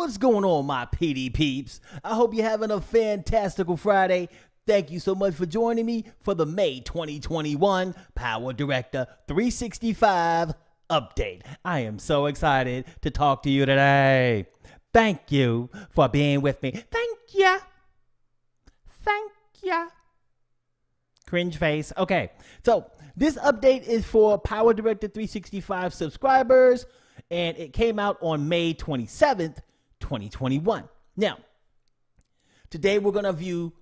What's going on, my PD peeps? I hope you're having a fantastical Friday. Thank you so much for joining me for the May 2021 PowerDirector 365 update. I am so excited to talk to you today. Thank you for being with me. Thank ya. Thank ya. Cringe face. Okay, so this update is for PowerDirector 365 subscribers, and it came out on May 27th, 2021. Now, today we're going to view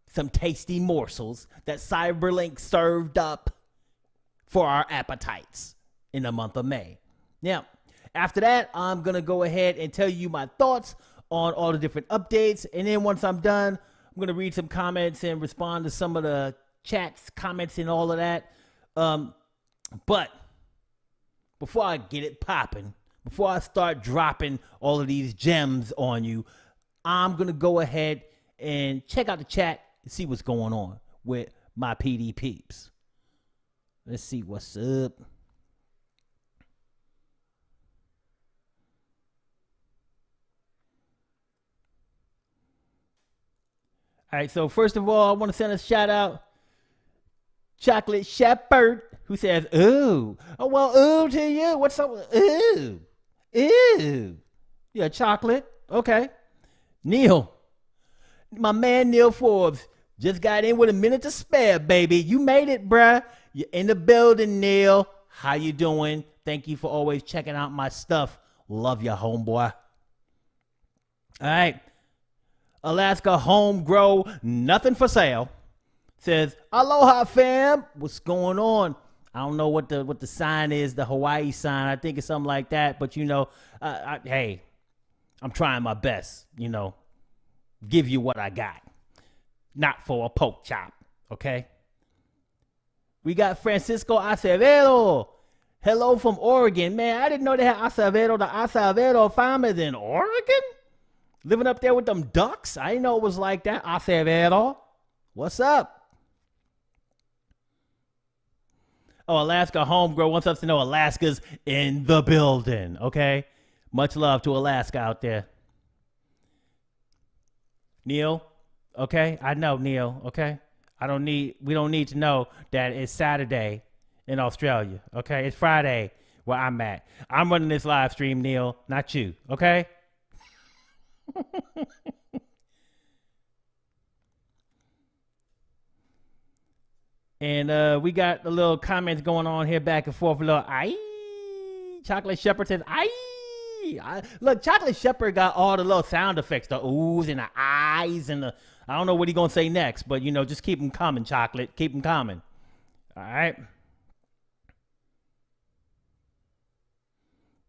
some tasty morsels that Cyberlink served up for our appetites in the month of May. Now, after that, I'm going to go ahead and tell you my thoughts on all the different updates. And then once I'm done, I'm going to read some comments and respond to some of the chats, comments, and all of that. But before I get it popping, before I start dropping all of these gems on you, I'm going to go ahead and check out the chat and see what's going on with my PD peeps. Let's see what's up. All right, so first of all, I want to send a shout out Chocolate Shepherd, who says, ooh. Oh, well, ooh to you. What's up? Ooh. Ew. Yeah, chocolate. Okay. Neil. My man Neil Forbes just got in with a minute to spare, baby. You made it, bruh. You're in the building, Neil. How you doing? Thank you for always checking out my stuff. Love ya, homeboy. All right. Alaska Home Grow, nothing for sale. Says, aloha, fam. What's going on? I don't know what the sign is, the Hawaii sign. I think it's something like that. But, you know, hey, I'm trying my best, you know, give you what I got. Not for a poke chop, okay? We got Francisco Acevedo. Hello from Oregon. Man, I didn't know they had Acevedo, the Acevedo farmers in Oregon? Living up there with them ducks? I didn't know it was like that. Acevedo. What's up? Oh, Alaska Homegrown wants us to know Alaska's in the building, okay? Much love to Alaska out there. Neil, okay? I know, Neil, okay? We don't need to know that it's Saturday in Australia, okay? It's Friday where I'm at. I'm running this live stream, Neil, not you, okay? And we got a little comments going on here back and forth. A little, aye. Chocolate Shepherd says, aye. Look, Chocolate Shepherd got all the little sound effects, the oohs and the eyes and the, I don't know what he's going to say next, but, you know, just keep them coming, Chocolate. Keep them coming. All right.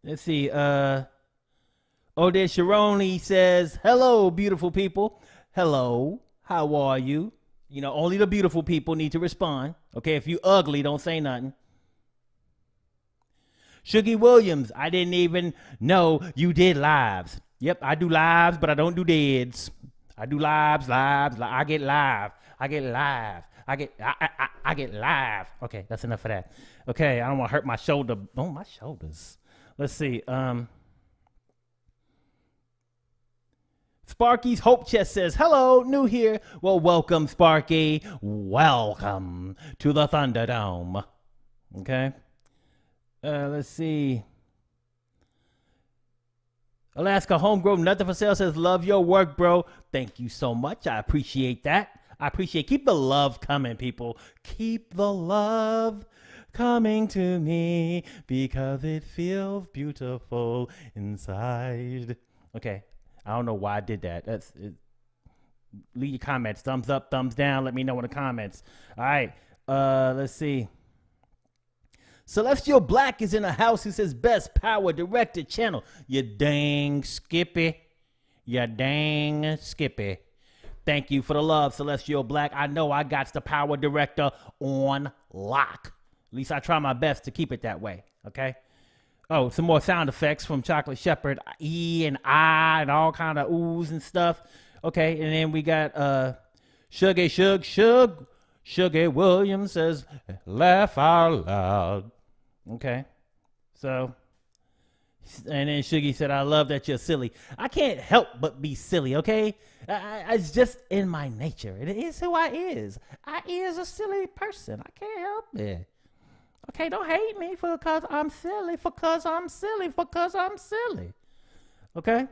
Let's see. Odette Sharoni says, hello, beautiful people. Hello. How are you? You know, only the beautiful people need to respond. Okay, if you ugly, don't say nothing. Shuggy Williams, I didn't even know you did lives. Yep, I do lives, but I don't do deads. I do lives. I get live. I get live. Okay, that's enough of that. Okay, I don't want to hurt my shoulder. Oh, my shoulders. Let's see. Sparky's Hope Chest says, hello, new here. Well, welcome, Sparky. Welcome to the Thunderdome. Okay. Let's see. Alaska Homegrown, nothing for sale says, love your work, bro. Thank you so much. I appreciate that. Keep the love coming, people. Keep the love coming to me because it feels beautiful inside. Okay. I don't know why I did that. That's it. Leave your comments. Thumbs up, thumbs down. Let me know in the comments. All right. Let's see. Celestial Black is in the house. Who says best PowerDirector channel. You dang Skippy. Thank you for the love, Celestial Black. I know I got the PowerDirector on lock. At least I try my best to keep it that way. Okay. Oh, some more sound effects from Chocolate Shepherd, E and I and all kind of oohs and stuff. Okay, and then we got Shuggy Williams says, laugh out loud. Okay, so And then Shuggy said, I love that you're silly. I can't help but be silly, okay? It's just in my nature. It is who I is. I is a silly person. I can't help it. Okay, don't hate me because I'm silly, because I'm silly, because I'm silly. Okay?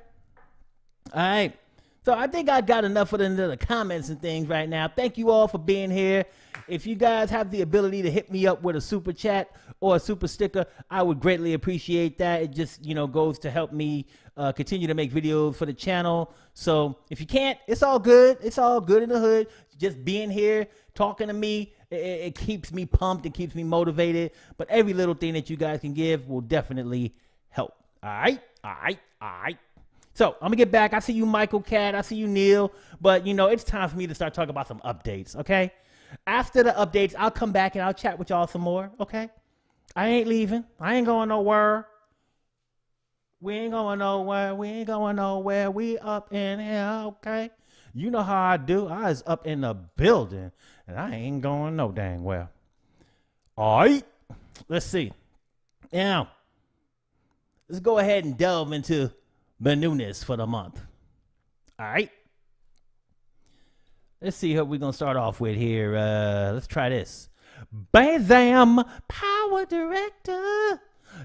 All right. So I think I got enough of the comments and things right now. Thank you all for being here. If you guys have the ability to hit me up with a super chat or a super sticker, I would greatly appreciate that. It just, goes to help me continue to make videos for the channel. So if you can't, it's all good. It's all good in the hood. Just being here, talking to me, it keeps me pumped. It keeps me motivated. But every little thing that you guys can give will definitely help. All right? All right. So I'm gonna get back. I see you, Michael Cat. I see you, Neil. But it's time for me to start talking about some updates. Okay. After the updates, I'll come back and I'll chat with y'all some more. Okay. I ain't leaving. I ain't going nowhere. We ain't going nowhere. We ain't going nowhere. We up in here. Okay. You know how I do. I is up in the building, and I ain't going no dang well. All right. Let's see. Now, let's go ahead and delve into the newness for the month. All right. Let's see what we're going to start off with here. Let's try this. Bam! PowerDirector.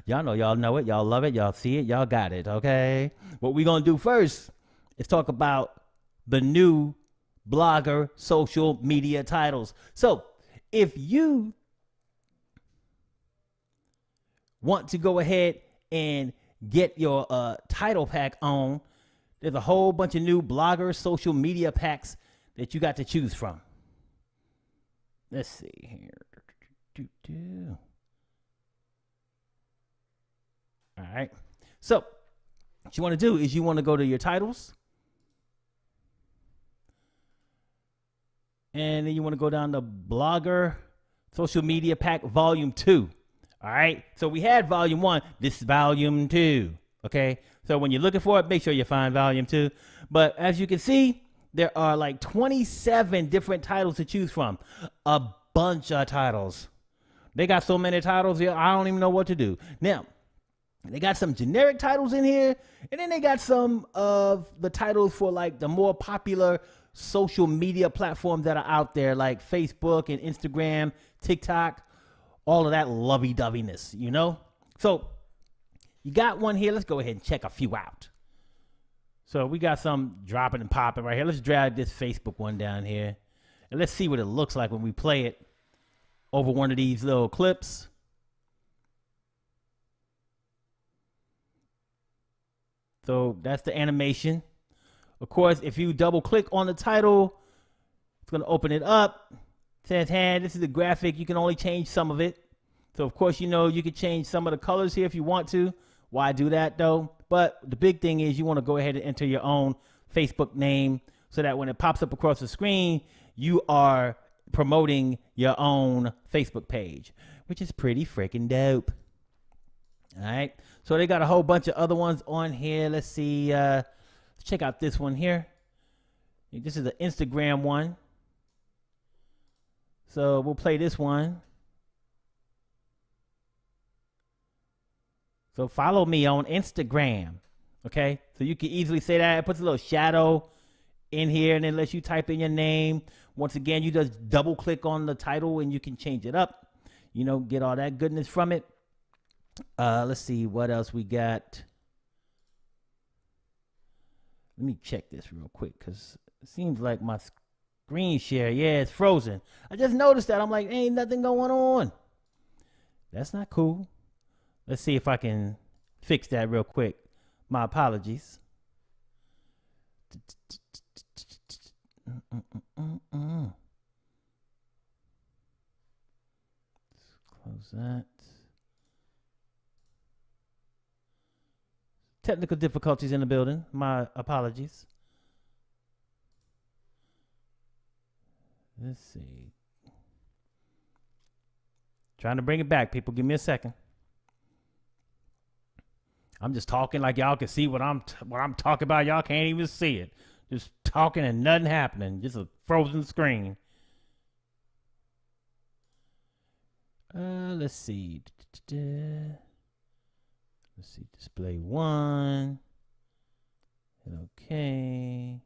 Y'all know it. Y'all love it. Y'all see it. Y'all got it. Okay. What we're going to do first is talk about the new blogger social media titles. So if you want to go ahead and get your title pack on, there's a whole bunch of new blogger social media packs that you got to choose from. Let's see here. All right. So what you want to do is you want to go to your titles, and then you want to go down to blogger social media pack volume 2. All right. So we had volume 1. This is volume 2. Okay. So when you're looking for it, make sure you find volume 2. But as you can see, there are like 27 different titles to choose from. A bunch of titles. They got so many titles here, I don't even know what to do. Now, they got some generic titles in here, and then they got some of the titles for like the more popular social media platforms that are out there, like Facebook and Instagram, TikTok, all of that lovey-doveyness, So you got one here. Let's go ahead and check a few out. So we got some dropping and popping right here. Let's drag this Facebook one down here, and let's see what it looks like when we play it over one of these little clips. So that's the animation. Of course, if you double click on the title, it's going to open it up. It says, hey, this is the graphic. You can only change some of it. So, of course, you can change some of the colors here if you want to. Why do that, though? But the big thing is you want to go ahead and enter your own Facebook name so that when it pops up across the screen, you are promoting your own Facebook page, which is pretty freaking dope. All right. So they got a whole bunch of other ones on here. Let's see. Let's check out this one here. This is the Instagram one. So we'll play this one. So follow me on Instagram. Okay. So you can easily say that. It puts a little shadow in here and then lets you type in your name. Once again, you just double click on the title and you can change it up. Get all that goodness from it. Let's see what else we got. Let me check this real quick because it seems like my screen share, it's frozen. I just noticed that. I'm like, ain't nothing going on. That's not cool. Let's see if I can fix that real quick. My apologies. Let's close that. Technical difficulties in the building. My apologies. Let's see. Trying to bring it back, people. Give me a second. I'm just talking like y'all can see what I'm talking about. Y'all can't even see it. Just talking and nothing happening. Just a frozen screen. Let's see. Let's see, display 1. And okay.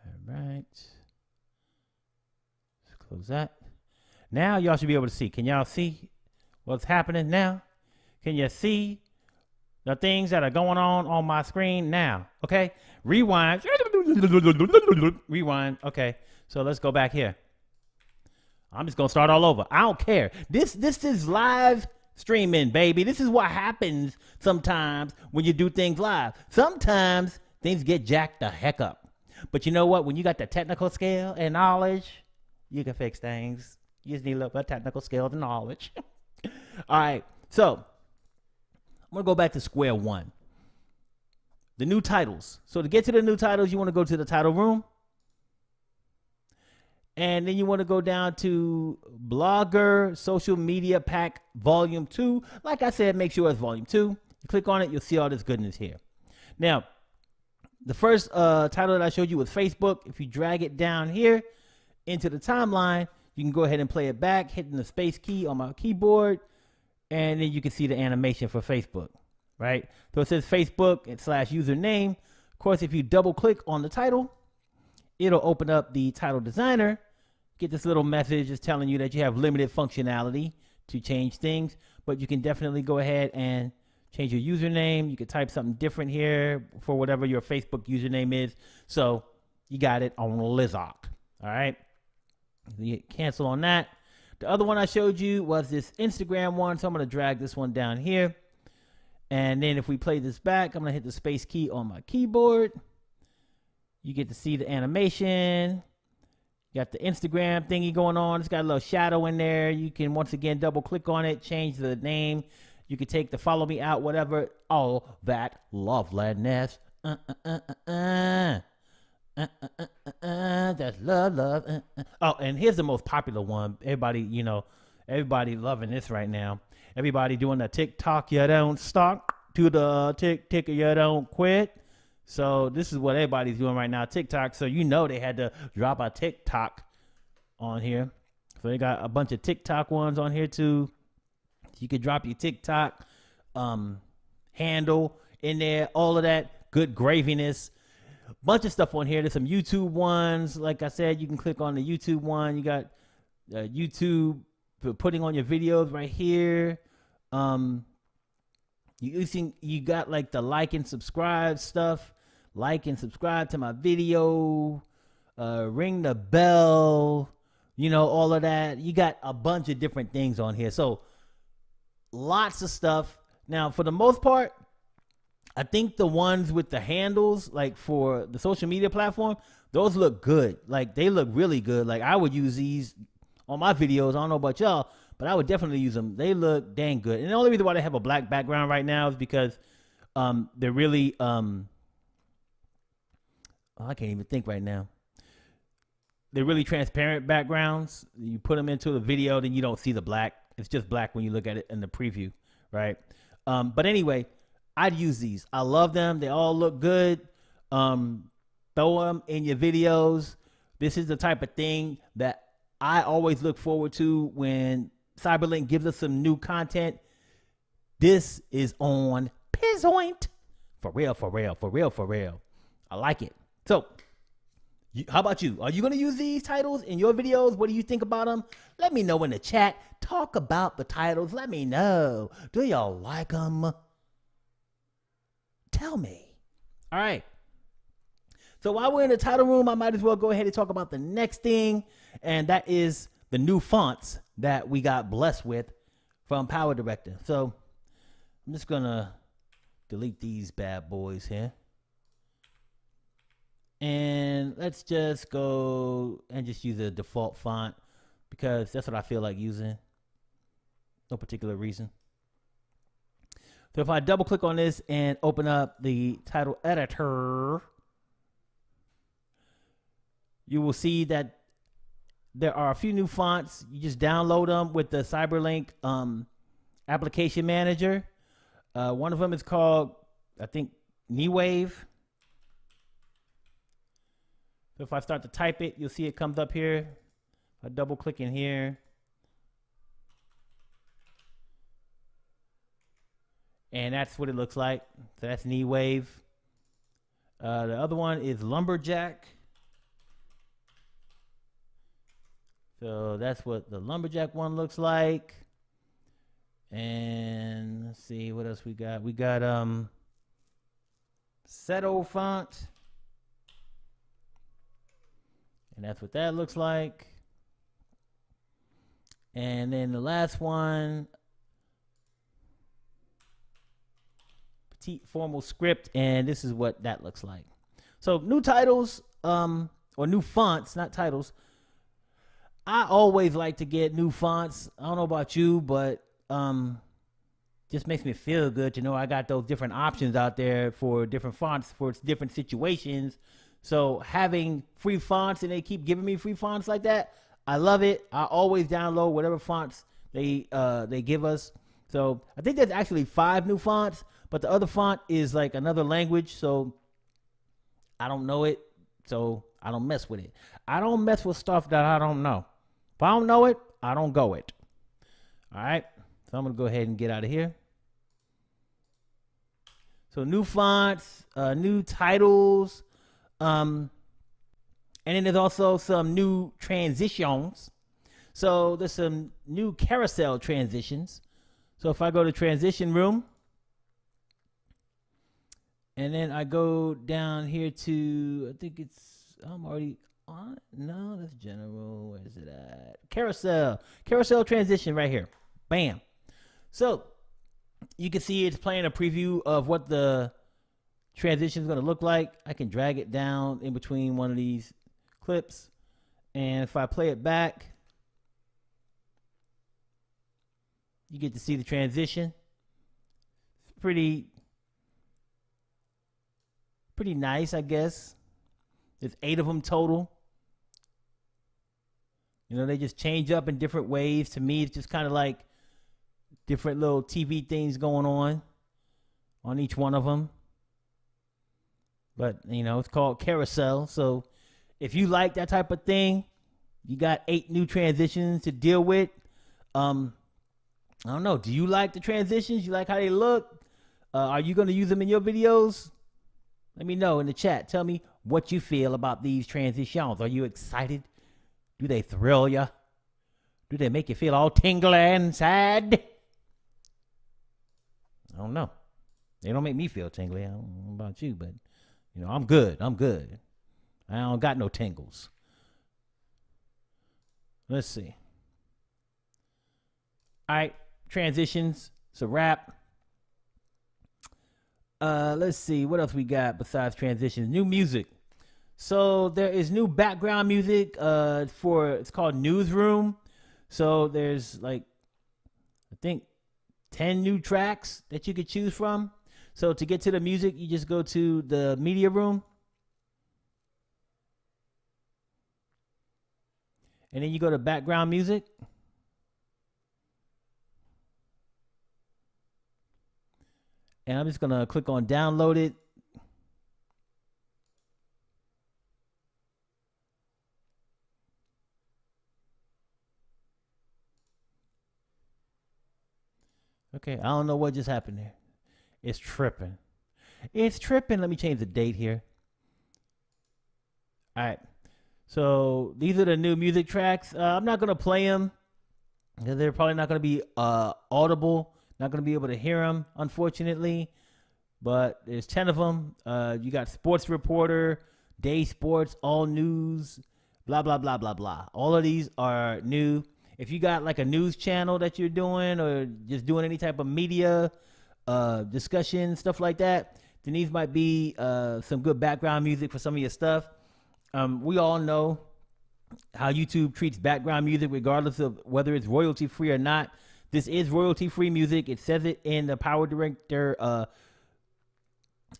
All right. Let's close that. Now y'all should be able to see. Can y'all see what's happening now? Can you see the things that are going on my screen now? Okay. Rewind. Rewind. Okay. So let's go back here. I'm just going to start all over. I don't care. This is live streaming, baby. This is what happens sometimes when you do things live. Sometimes things get jacked the heck up. But you know what? When you got the technical skill and knowledge, you can fix things. You just need a little bit of technical skill and knowledge. All right. So I'm going to go back to square one. The new titles. So to get to the new titles, you want to go to the title room. And then you want to go down to Blogger Social Media Pack Volume 2. Like I said, make sure it's Volume 2. You click on it, you'll see all this goodness here. Now, the first title that I showed you was Facebook. If you drag it down here into the timeline, you can go ahead and play it back, hitting the space key on my keyboard, and then you can see the animation for Facebook, right? So it says Facebook / username. Of course, if you double click on the title, it'll open up the title designer, get this little message just telling you that you have limited functionality to change things, but you can definitely go ahead and change your username. You can type something different here for whatever your Facebook username is. So you got it on Lizard. All right. You cancel on that. The other one I showed you was this Instagram one. So I'm going to drag this one down here. And then if we play this back, I'm going to hit the space key on my keyboard. You get to see the animation. You got the Instagram thingy going on. It's got a little shadow in there. You can, once again, double click on it, change the name. You can take the follow me out, whatever. All that loveliness. That's love. Oh, and here's the most popular one. Everybody, everybody loving this right now. Everybody doing the TikTok, you don't stop, to the tick, you don't quit. So this is what everybody's doing right now, TikTok. So they had to drop a TikTok on here. So they got a bunch of TikTok ones on here too. You could drop your TikTok handle in there, all of that good graviness. Bunch of stuff on here. There's some YouTube ones. Like I said, you can click on the YouTube one. You got YouTube for putting on your videos right here. You got like the like and subscribe stuff. Like and subscribe to my video. Ring the bell. All of that. You got a bunch of different things on here. So lots of stuff. Now, for the most part, I think the ones with the handles, like for the social media platform, those look good. Like they look really good. Like I would use these on my videos. I don't know about y'all, but I would definitely use them. They look dang good. And the only reason why they have a black background right now is because they're really I can't even think right now. They're really transparent backgrounds. You put them into the video, then you don't see the black. It's just black when you look at it in the preview, right? But anyway, I'd use these. I love them. They all look good. Throw them in your videos. This is the type of thing that I always look forward to when Cyberlink gives us some new content. This is on Pizzoint. For real, for real, for real, for real. I like it. So, how about you? Are you going to use these titles in your videos? What do you think about them? Let me know in the chat. Talk about the titles. Let me know. Do y'all like them? Tell me. All right. So while we're in the title room, I might as well go ahead and talk about the next thing. And that is the new fonts that we got blessed with from PowerDirector. So I'm just going to delete these bad boys here. And let's just go and just use a default font because that's what I feel like using. No particular reason. So if I double click on this and open up the title editor, you will see that there are a few new fonts. You just download them with the Cyberlink application manager. One of them is called, I think, NeWave. So if I start to type it, you'll see it comes up here. I double click in here. and that's what it looks like. So that's knee wave. The other one is lumberjack. So that's what the lumberjack one looks like. And let's see what else we got. We got Seto font. And that's what that looks like. And then the last one, petite formal script, and this is what that looks like. So new titles, or new fonts, not titles. I always like to get new fonts. I don't know about you, but just makes me feel good to know I got those different options out there for different fonts for different situations. So having free fonts, and they keep giving me free fonts like that, I love it. I always download whatever fonts they give us. So I think there's actually 5 new fonts, but the other font is like another language, so I don't know it, so I don't mess with it. I don't mess with stuff that I don't know. If I don't know it, I don't go it. All right, so I'm gonna go ahead and get out of here. So new fonts, new titles, and then there's also some new transitions. So there's some new carousel transitions. So if I go to transition room, and then I go down here to, I think it's, I'm already on it. No, that's general. Where is it at? Carousel transition right here. Bam. So you can see it's playing a preview of what the transition is going to look like. I can drag it down in between one of these clips, and if I play it back, you get to see the transition. It's pretty nice, I guess. There's 8 of them total. You know, they just change up in different ways. To me, it's just kind of like different little TV things going on each one of them. But, you know, it's called carousel. So if you like that type of thing, you got 8 new transitions to deal with. I don't know. Do you like the transitions? You like how they look? Are you going to use them in your videos? Let me know in the chat. Tell me what you feel about these transitions. Are you excited? Do they thrill you? Do they make you feel all tingly and sad? I don't know. They don't make me feel tingly. I don't know about you, but, you know, I'm good. I don't got no tingles. Let's see. All right, transitions. It's a wrap. Let's see what else we got besides transitions. New music. So there is new background music it's called Newsroom. So there's like, I think 10 new tracks that you could choose from. So to get to the music, you just go to the media room. And then you go to background music. And I'm just going to click on download it. Okay, I don't know what just happened there. It's tripping. It's tripping. Let me change the date here. All right. So these are the new music tracks. I'm not going to play them because they're probably not going to be audible. Not going to be able to hear them, unfortunately. But there's 10 of them. You got Sports Reporter, Day Sports, All News, blah, blah, blah, blah, blah. All of these are new. If you got like a news channel that you're doing or just doing any type of media discussion, stuff like that, then these might be some good background music for some of your stuff. We all know how YouTube treats background music regardless of whether it's royalty free or not. This is royalty free music. It says it in the PowerDirector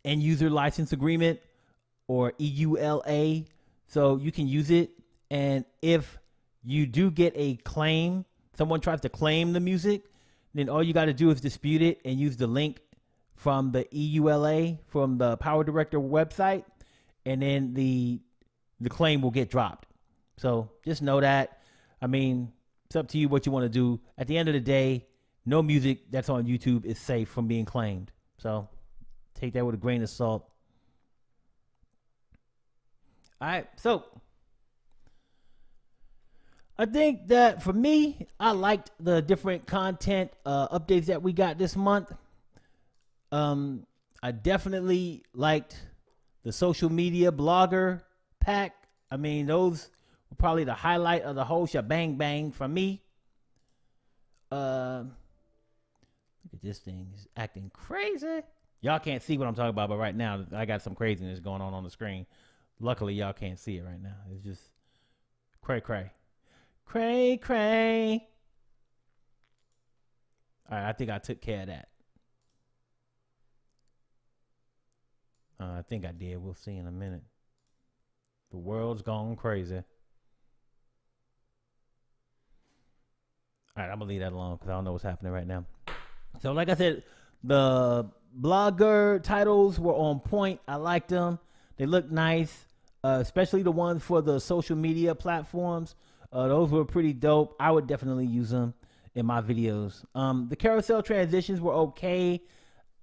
end user license agreement, or EULA, so you can use it. And if you do get a claim, someone tries to claim the music, then all you got to do is dispute it and use the link from the EULA from the PowerDirector website, and then the claim will get dropped. So just know that. I mean, it's up to you what you want to do. At the end of the day, no music that's on YouTube is safe from being claimed. So take that with a grain of salt. All right, so I think that for me, I liked the different content updates that we got this month. I definitely liked the social media blogger pack. I mean, those were probably the highlight of the whole shebang bang for me. Look at this thing, it's acting crazy. Y'all can't see what I'm talking about, but right now I got some craziness going on the screen. Luckily, y'all can't see it right now. It's just cray. All right, I think I took care of that. I think I did. We'll see in a minute. The world's gone crazy. All right, I'm going to leave that alone because I don't know what's happening right now. So like I said, the blogger titles were on point. I liked them. They looked nice, especially the ones for the social media platforms. Those were pretty dope. I would definitely use them in my videos. The carousel transitions were okay.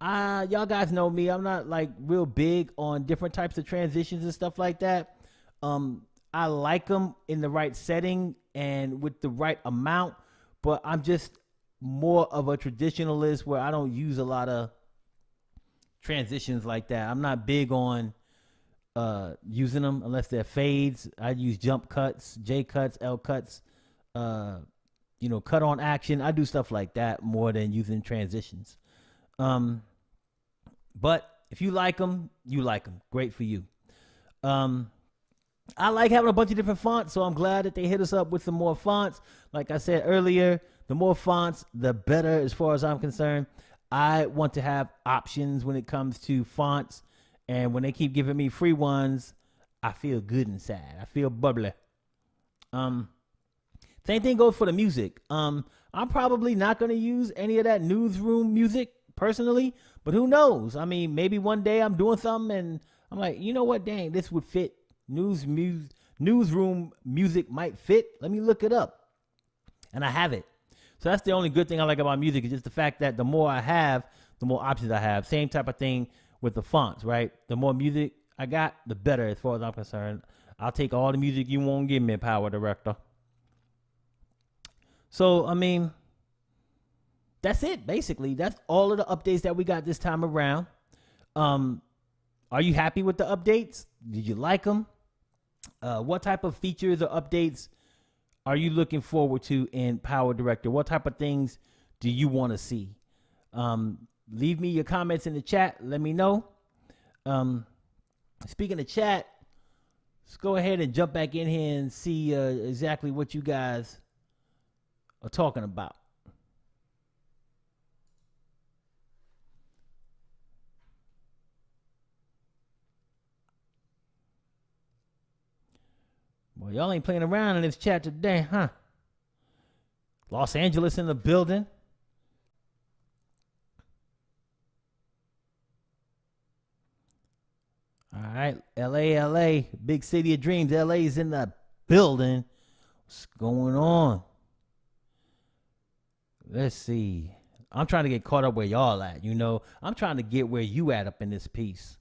Y'all guys know me. I'm not like real big on different types of transitions and stuff like that. I like them in the right setting and with the right amount, but I'm just more of a traditionalist where I don't use a lot of transitions like that. I'm not big on using them unless they're fades. I use jump cuts, J cuts, L cuts, cut on action. I do stuff like that more than using transitions. But if you like them, you like them. Great for you. I like having a bunch of different fonts, so I'm glad that they hit us up with some more fonts. Like I said earlier, the more fonts, the better as far as I'm concerned. I want to have options when it comes to fonts, and when they keep giving me free ones, I feel good inside. I feel bubbly. Same thing goes for the music. I'm probably not going to use any of that newsroom music personally, but who knows? I mean, maybe one day I'm doing something and I'm like, you know what, dang, this would fit. Newsroom music might fit. Let me look it up. And I have it. So that's the only good thing I like about music, is just the fact that the more I have, the more options I have. Same type of thing with the fonts, right? The more music I got, the better as far as I'm concerned. I'll take all the music you won't give me, PowerDirector. So, I mean, that's it, basically. That's all of the updates that we got this time around. Are you happy with the updates? Did you like them? What type of features or updates are you looking forward to in PowerDirector? What type of things do you want to see? Leave me your comments in the chat. Let me know. Speaking of chat, let's go ahead and jump back in here and see exactly what you guys are talking about. Well, y'all ain't playing around in this chat today, huh? Los Angeles in the building. All right, LA, big city of dreams. LA's in the building. What's going on? Let's see. I'm trying to get caught up where y'all at, you know. I'm trying to get where you at up in this piece.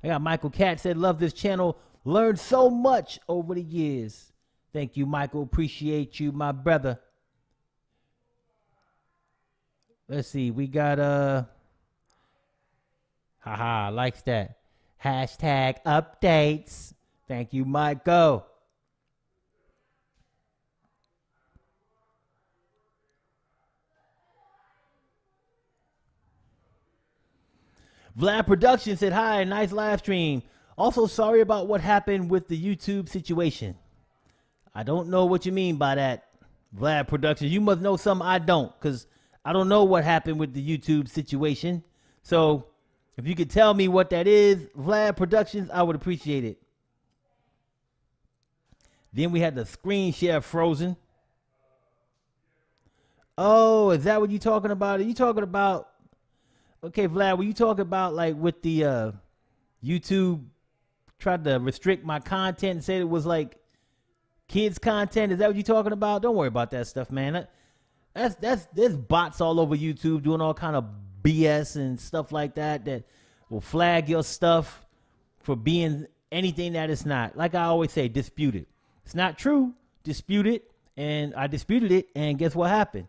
I got Michael Cat said, love this channel. Learned so much over the years. Thank you, Michael. Appreciate you, my brother. Let's see. We got, haha, likes that. Hashtag updates. Thank you, Michael. Vlad Production said, hi, nice live stream. Also, sorry about what happened with the YouTube situation. I don't know what you mean by that, Vlad Production. You must know something I don't, because I don't know what happened with the YouTube situation. So if you could tell me what that is, Vlad Productions, I would appreciate it. Then we had the screen share frozen. Oh, is that what you're talking about? Are you talking about... Okay, Vlad, were you talking about like with the YouTube tried to restrict my content and said it was like Kids content, is that what you're talking about? Don't worry about that stuff, man. There's bots all over YouTube doing all kind of BS and stuff like that will flag your stuff for being anything that it's not. Like I always say, dispute it. It's not true. Dispute it. And I disputed it, and guess what happened?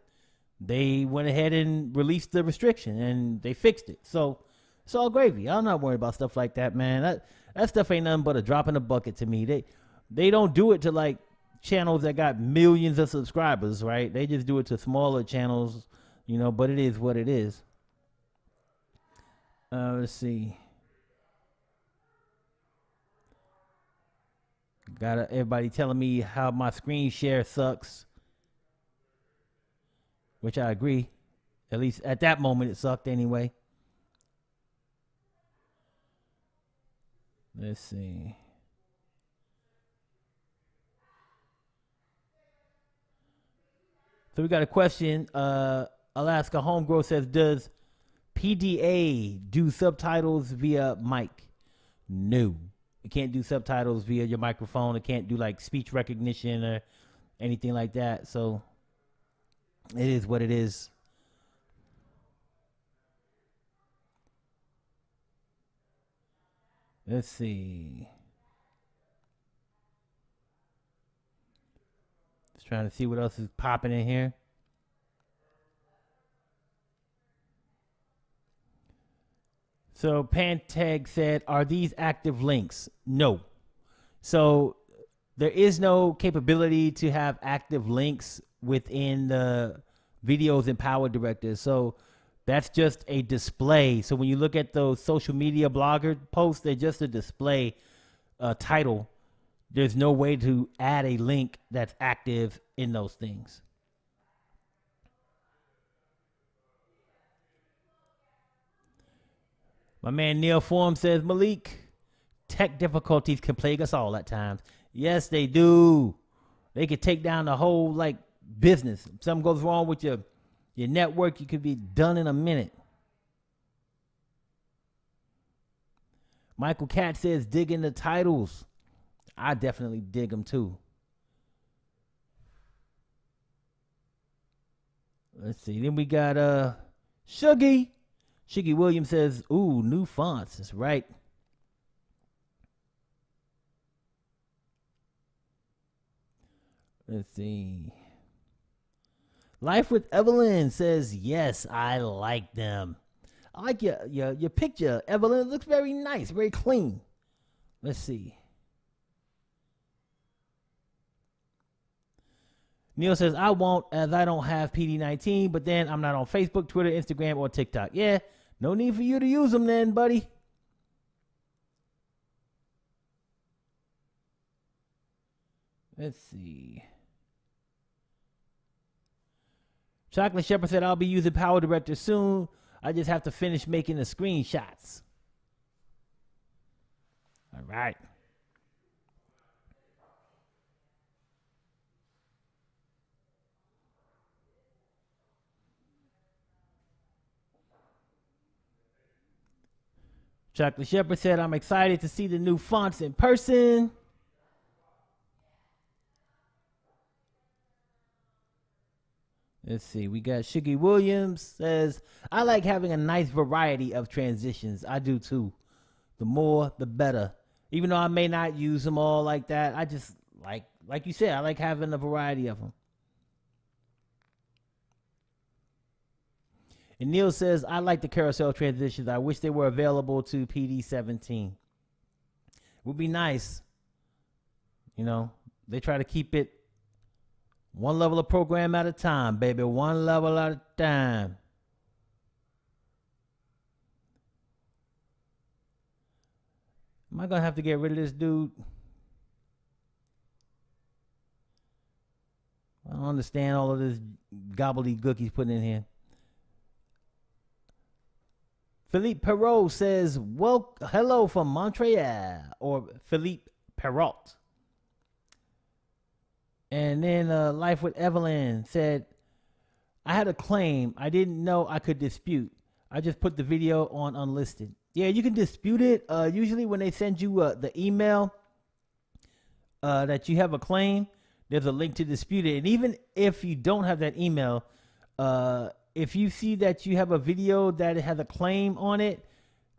They went ahead and released the restriction, and they fixed it. So it's all gravy. I'm not worried about stuff like that, man. That stuff ain't nothing but a drop in the bucket to me. They don't do it to like channels that got millions of subscribers, right? They just do it to smaller channels, but it is what it is. Let's see. Got everybody telling me how my screen share sucks, which I agree. At least at that moment it sucked anyway. Let's see. So we got a question. Alaska Homegrown says, does PDA do subtitles via mic? No. You can't do subtitles via your microphone. It can't do like speech recognition or anything like that. So it is what it is. Let's see. Just trying to see what else is popping in here. So Panteg said, are these active links? No. So there is no capability to have active links within the videos in PowerDirector. So that's just a display. So when you look at those social media blogger posts, they're just a display title. There's no way to add a link that's active in those things. My man Neil Form says, Malik, tech difficulties can plague us all at times. Yes, they do. They could take down the whole business. If something goes wrong with your network, you could be done in a minute. Michael Cat says, digging the titles. I definitely dig them too. Let's see. Then we got Shuggy. Shiggy Williams says, ooh, new fonts. That's right. Let's see. Life with Evelyn says, yes, I like them. I like your picture, Evelyn. It looks very nice, very clean. Let's see. Neil says, I won't, as I don't have PD19, but then I'm not on Facebook, Twitter, Instagram, or TikTok. Yeah, no need for you to use them then, buddy. Let's see. Chocolate Shepherd said, I'll be using PowerDirector soon. I just have to finish making the screenshots. All right. Chocolate Shepherd said, I'm excited to see the new fonts in person. Let's see. We got Shiggy Williams says, I like having a nice variety of transitions. I do too. The more, the better. Even though I may not use them all like that, I just like you said, I like having a variety of them. And Neil says, I like the carousel transitions. I wish they were available to PD17. Would be nice. You know, they try to keep it one level of program at a time, baby. One level at a time. Am I going to have to get rid of this dude? I don't understand all of this gobbledygook he's putting in here. Philippe Perrault says, well, hello from Montreal, or Philippe Perrault. And then Life with Evelyn said, I had a claim. I didn't know I could dispute. I just put the video on unlisted. Yeah, you can dispute it. Usually when they send you the email that you have a claim, there's a link to dispute it. And even if you don't have that email, if you see that you have a video that has a claim on it,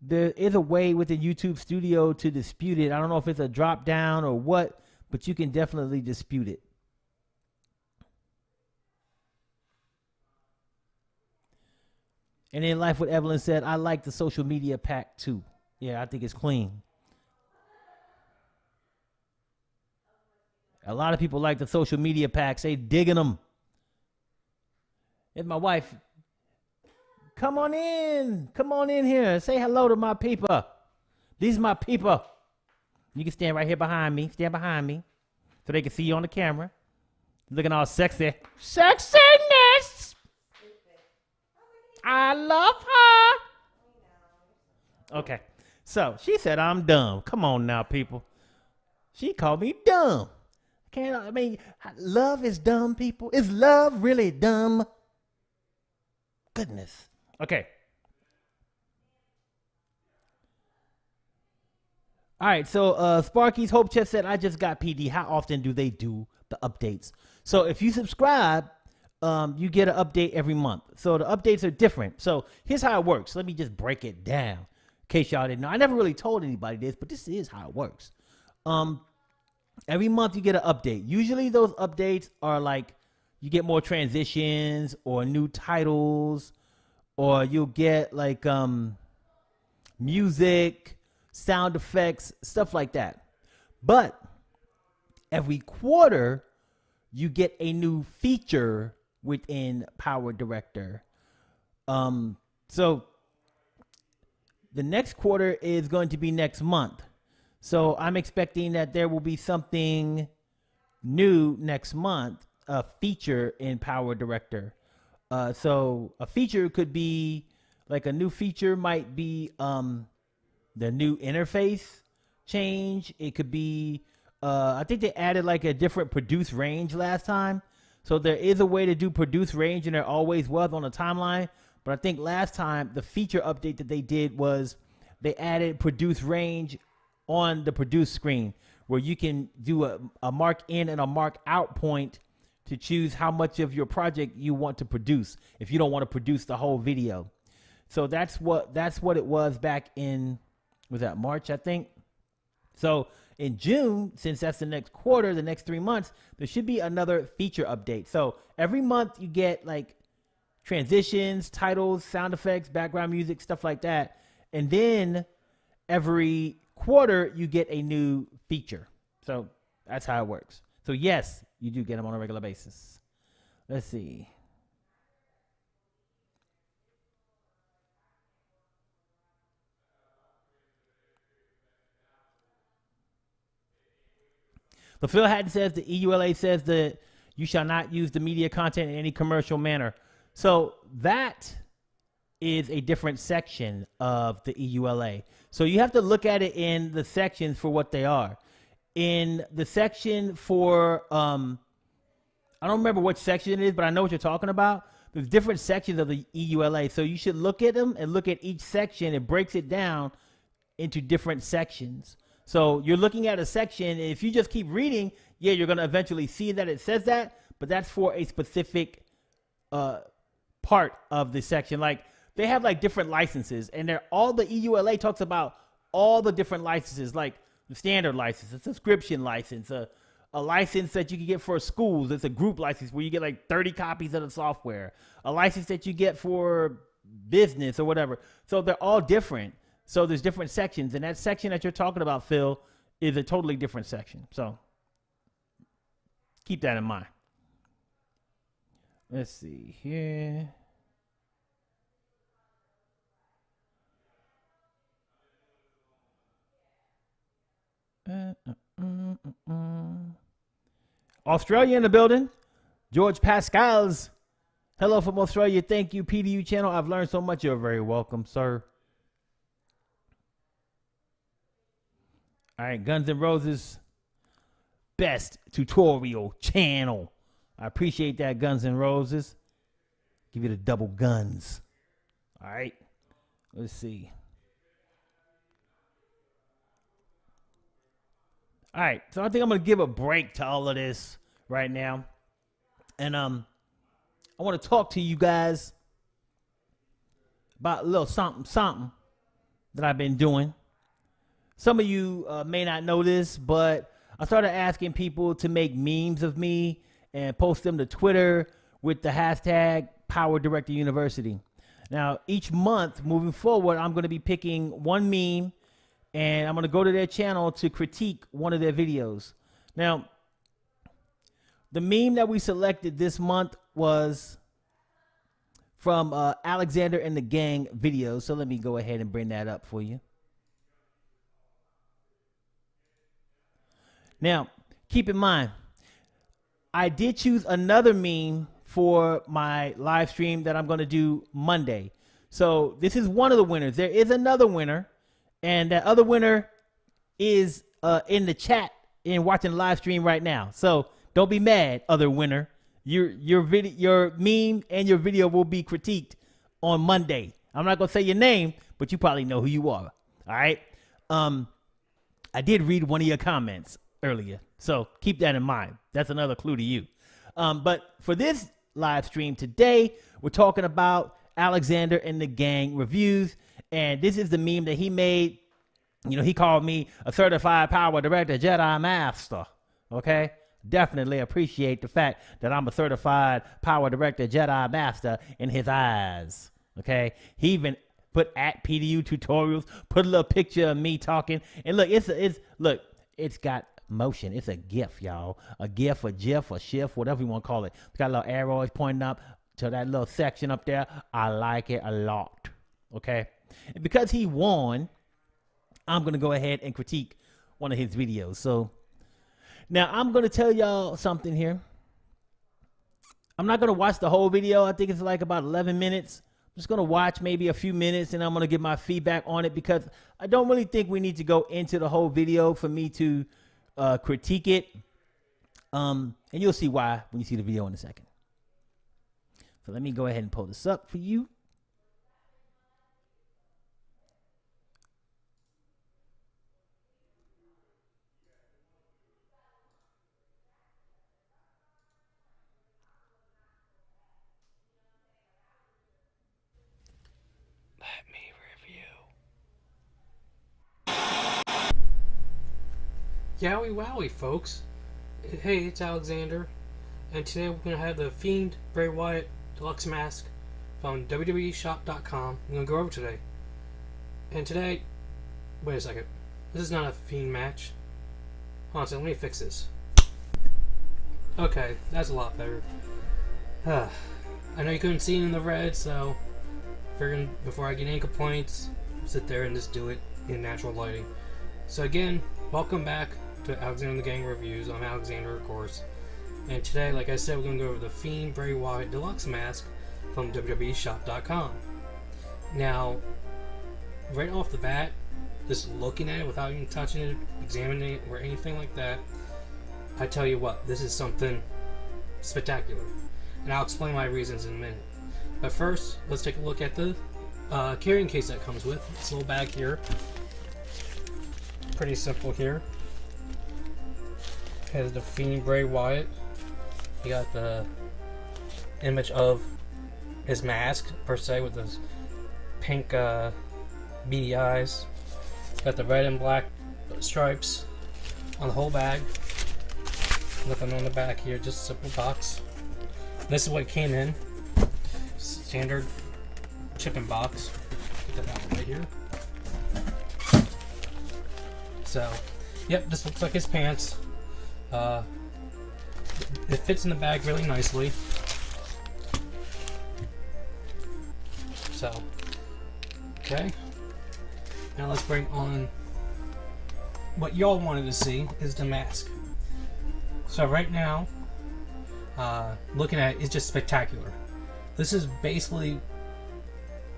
there is a way within YouTube Studio to dispute it. I don't know if it's a drop down or what, but you can definitely dispute it. And then Life with Evelyn said, I like the social media pack too. Yeah, I think it's clean. A lot of people like the social media packs. They digging them. And my wife, come on in. Come on in here. Say hello to my people. These are my people. You can stand right here behind me. Stand behind me so they can see you on the camera. Looking all sexy. Sexiness. I love her. Okay. So she said I'm dumb. Come on now, people. She called me dumb. I mean, love is dumb, people. Is love really dumb? Goodness. Okay. All right. So Sparky's Hope Chest said, I just got PD. How often do they do the updates? So if you subscribe, you get an update every month. So the updates are different. So here's how it works. Let me just break it down in case y'all didn't know. I never really told anybody this, but this is how it works. Every month you get an update. Usually those updates are like you get more transitions or new titles, or you'll get like music, sound effects, stuff like that. But every quarter you get a new feature within PowerDirector. So the next quarter is going to be next month. So I'm expecting that there will be something new next month, a feature in PowerDirector. So a feature could be like a new feature might be the new interface change. It could be, I think they added like a different produce range last time. So there is a way to do produce range, and there always was on the timeline. But I think last time the feature update that they did was they added produce range on the produce screen, where you can do a mark in and a mark out point to choose how much of your project you want to produce if you don't want to produce the whole video. So that's what it was back in, was that March, I think. So in June, since that's the next quarter, the next 3 months, there should be another feature update. So every month you get like transitions, titles, sound effects, background music, stuff like that. And then every quarter you get a new feature. So that's how it works. So yes, you do get them on a regular basis. Let's see. But Phil Hatton says the EULA says that you shall not use the media content in any commercial manner. So that is a different section of the EULA. So you have to look at it in the sections for what they are. In the section for, I don't remember which section it is, but I know what you're talking about. There's different sections of the EULA. So you should look at them and look at each section. It breaks it down into different sections. So you're looking at a section, and if you just keep reading, yeah, you're going to eventually see that it says that, but that's for a specific part of the section. Like they have like different licenses, and they're all, the EULA talks about all the different licenses, like the standard license, a subscription license, a license that you can get for schools. It's a group license where you get like 30 copies of the software, a license that you get for business or whatever. So they're all different. So there's different sections, and that section that you're talking about, Phil, is a totally different section. So keep that in mind. Let's see here. Australia in the building. George Pascal's. Hello from Australia. Thank you, PDU channel. I've learned so much. You're very welcome, sir. All right, Guns N' Roses, best tutorial channel. I appreciate that, Guns N' Roses. Give you the double guns. All right, let's see. All right, so I think I'm going to give a break to all of this right now. And I want to talk to you guys about a little something that I've been doing. Some of you may not know this, but I started asking people to make memes of me and post them to Twitter with the hashtag PowerDirector University. Now, each month moving forward, I'm going to be picking one meme, and I'm going to go to their channel to critique one of their videos. Now, the meme that we selected this month was from Alexander and the Gang video. So let me go ahead and bring that up for you. Now, keep in mind, I did choose another meme for my live stream that I'm going to do Monday. So this is one of the winners. There is another winner, and that other winner is in the chat and watching the live stream right now. So don't be mad, other winner. Your meme and your video will be critiqued on Monday. I'm not going to say your name, but you probably know who you are. All right. I did read one of your comments earlier, so keep that in mind. That's another clue to you. But for this live stream today, we're talking about Alexander and the Gang reviews, and this is the meme that he made. You know, he called me a certified power director Jedi master. Okay, definitely appreciate the fact that I'm a certified power director Jedi master in his eyes. Okay, he even put at PDU tutorials, put a little picture of me talking, and look, it's got motion. It's a GIF, y'all. A GIF, a GIF, a shift, whatever you want to call it. It's got a little arrows pointing up to that little section up there. I like it a lot. Okay. And because he won, I'm going to go ahead and critique one of his videos. So now I'm going to tell y'all something here. I'm not going to watch the whole video. I think it's like about 11 minutes. I'm just going to watch maybe a few minutes, and I'm going to give my feedback on it because I don't really think we need to go into the whole video for me to critique it, and you'll see why when you see the video in a second. So let me go ahead and pull this up for you. Let me review. Yowie wowie, folks. Hey, it's Alexander, and today we're going to have the Fiend Bray Wyatt Deluxe Mask from WWE Shop.com. I'm going to go over today. And today, wait a second. This is not a Fiend match. Hold on a second, let me fix this. Okay, that's a lot better. I know you couldn't see it in the red, so figuring before I get any complaints, sit there and just do it in natural lighting. So again, welcome back to Alexander and the Gang Reviews. I'm Alexander, of course. And today, like I said, we're going to go over the Fiend Bray Wyatt Deluxe Mask from WWE Shop.com. Now, right off the bat, just looking at it without even touching it, examining it, or anything like that, I tell you what, this is something spectacular. And I'll explain my reasons in a minute. But first, let's take a look at the carrying case that comes with. This little bag here. Pretty simple here. Has the Fiend Bray Wyatt. You got the image of his mask, per se, with those pink beady eyes. Got the red and black stripes on the whole bag. Nothing on the back here, just a simple box. This is what it came in. Standard shipping box. Get that out right here. So, yep, this looks like his pants. It fits in the bag really nicely. So, okay. Now let's bring on what y'all wanted to see is the mask. So right now, looking at it, it's just spectacular. This is basically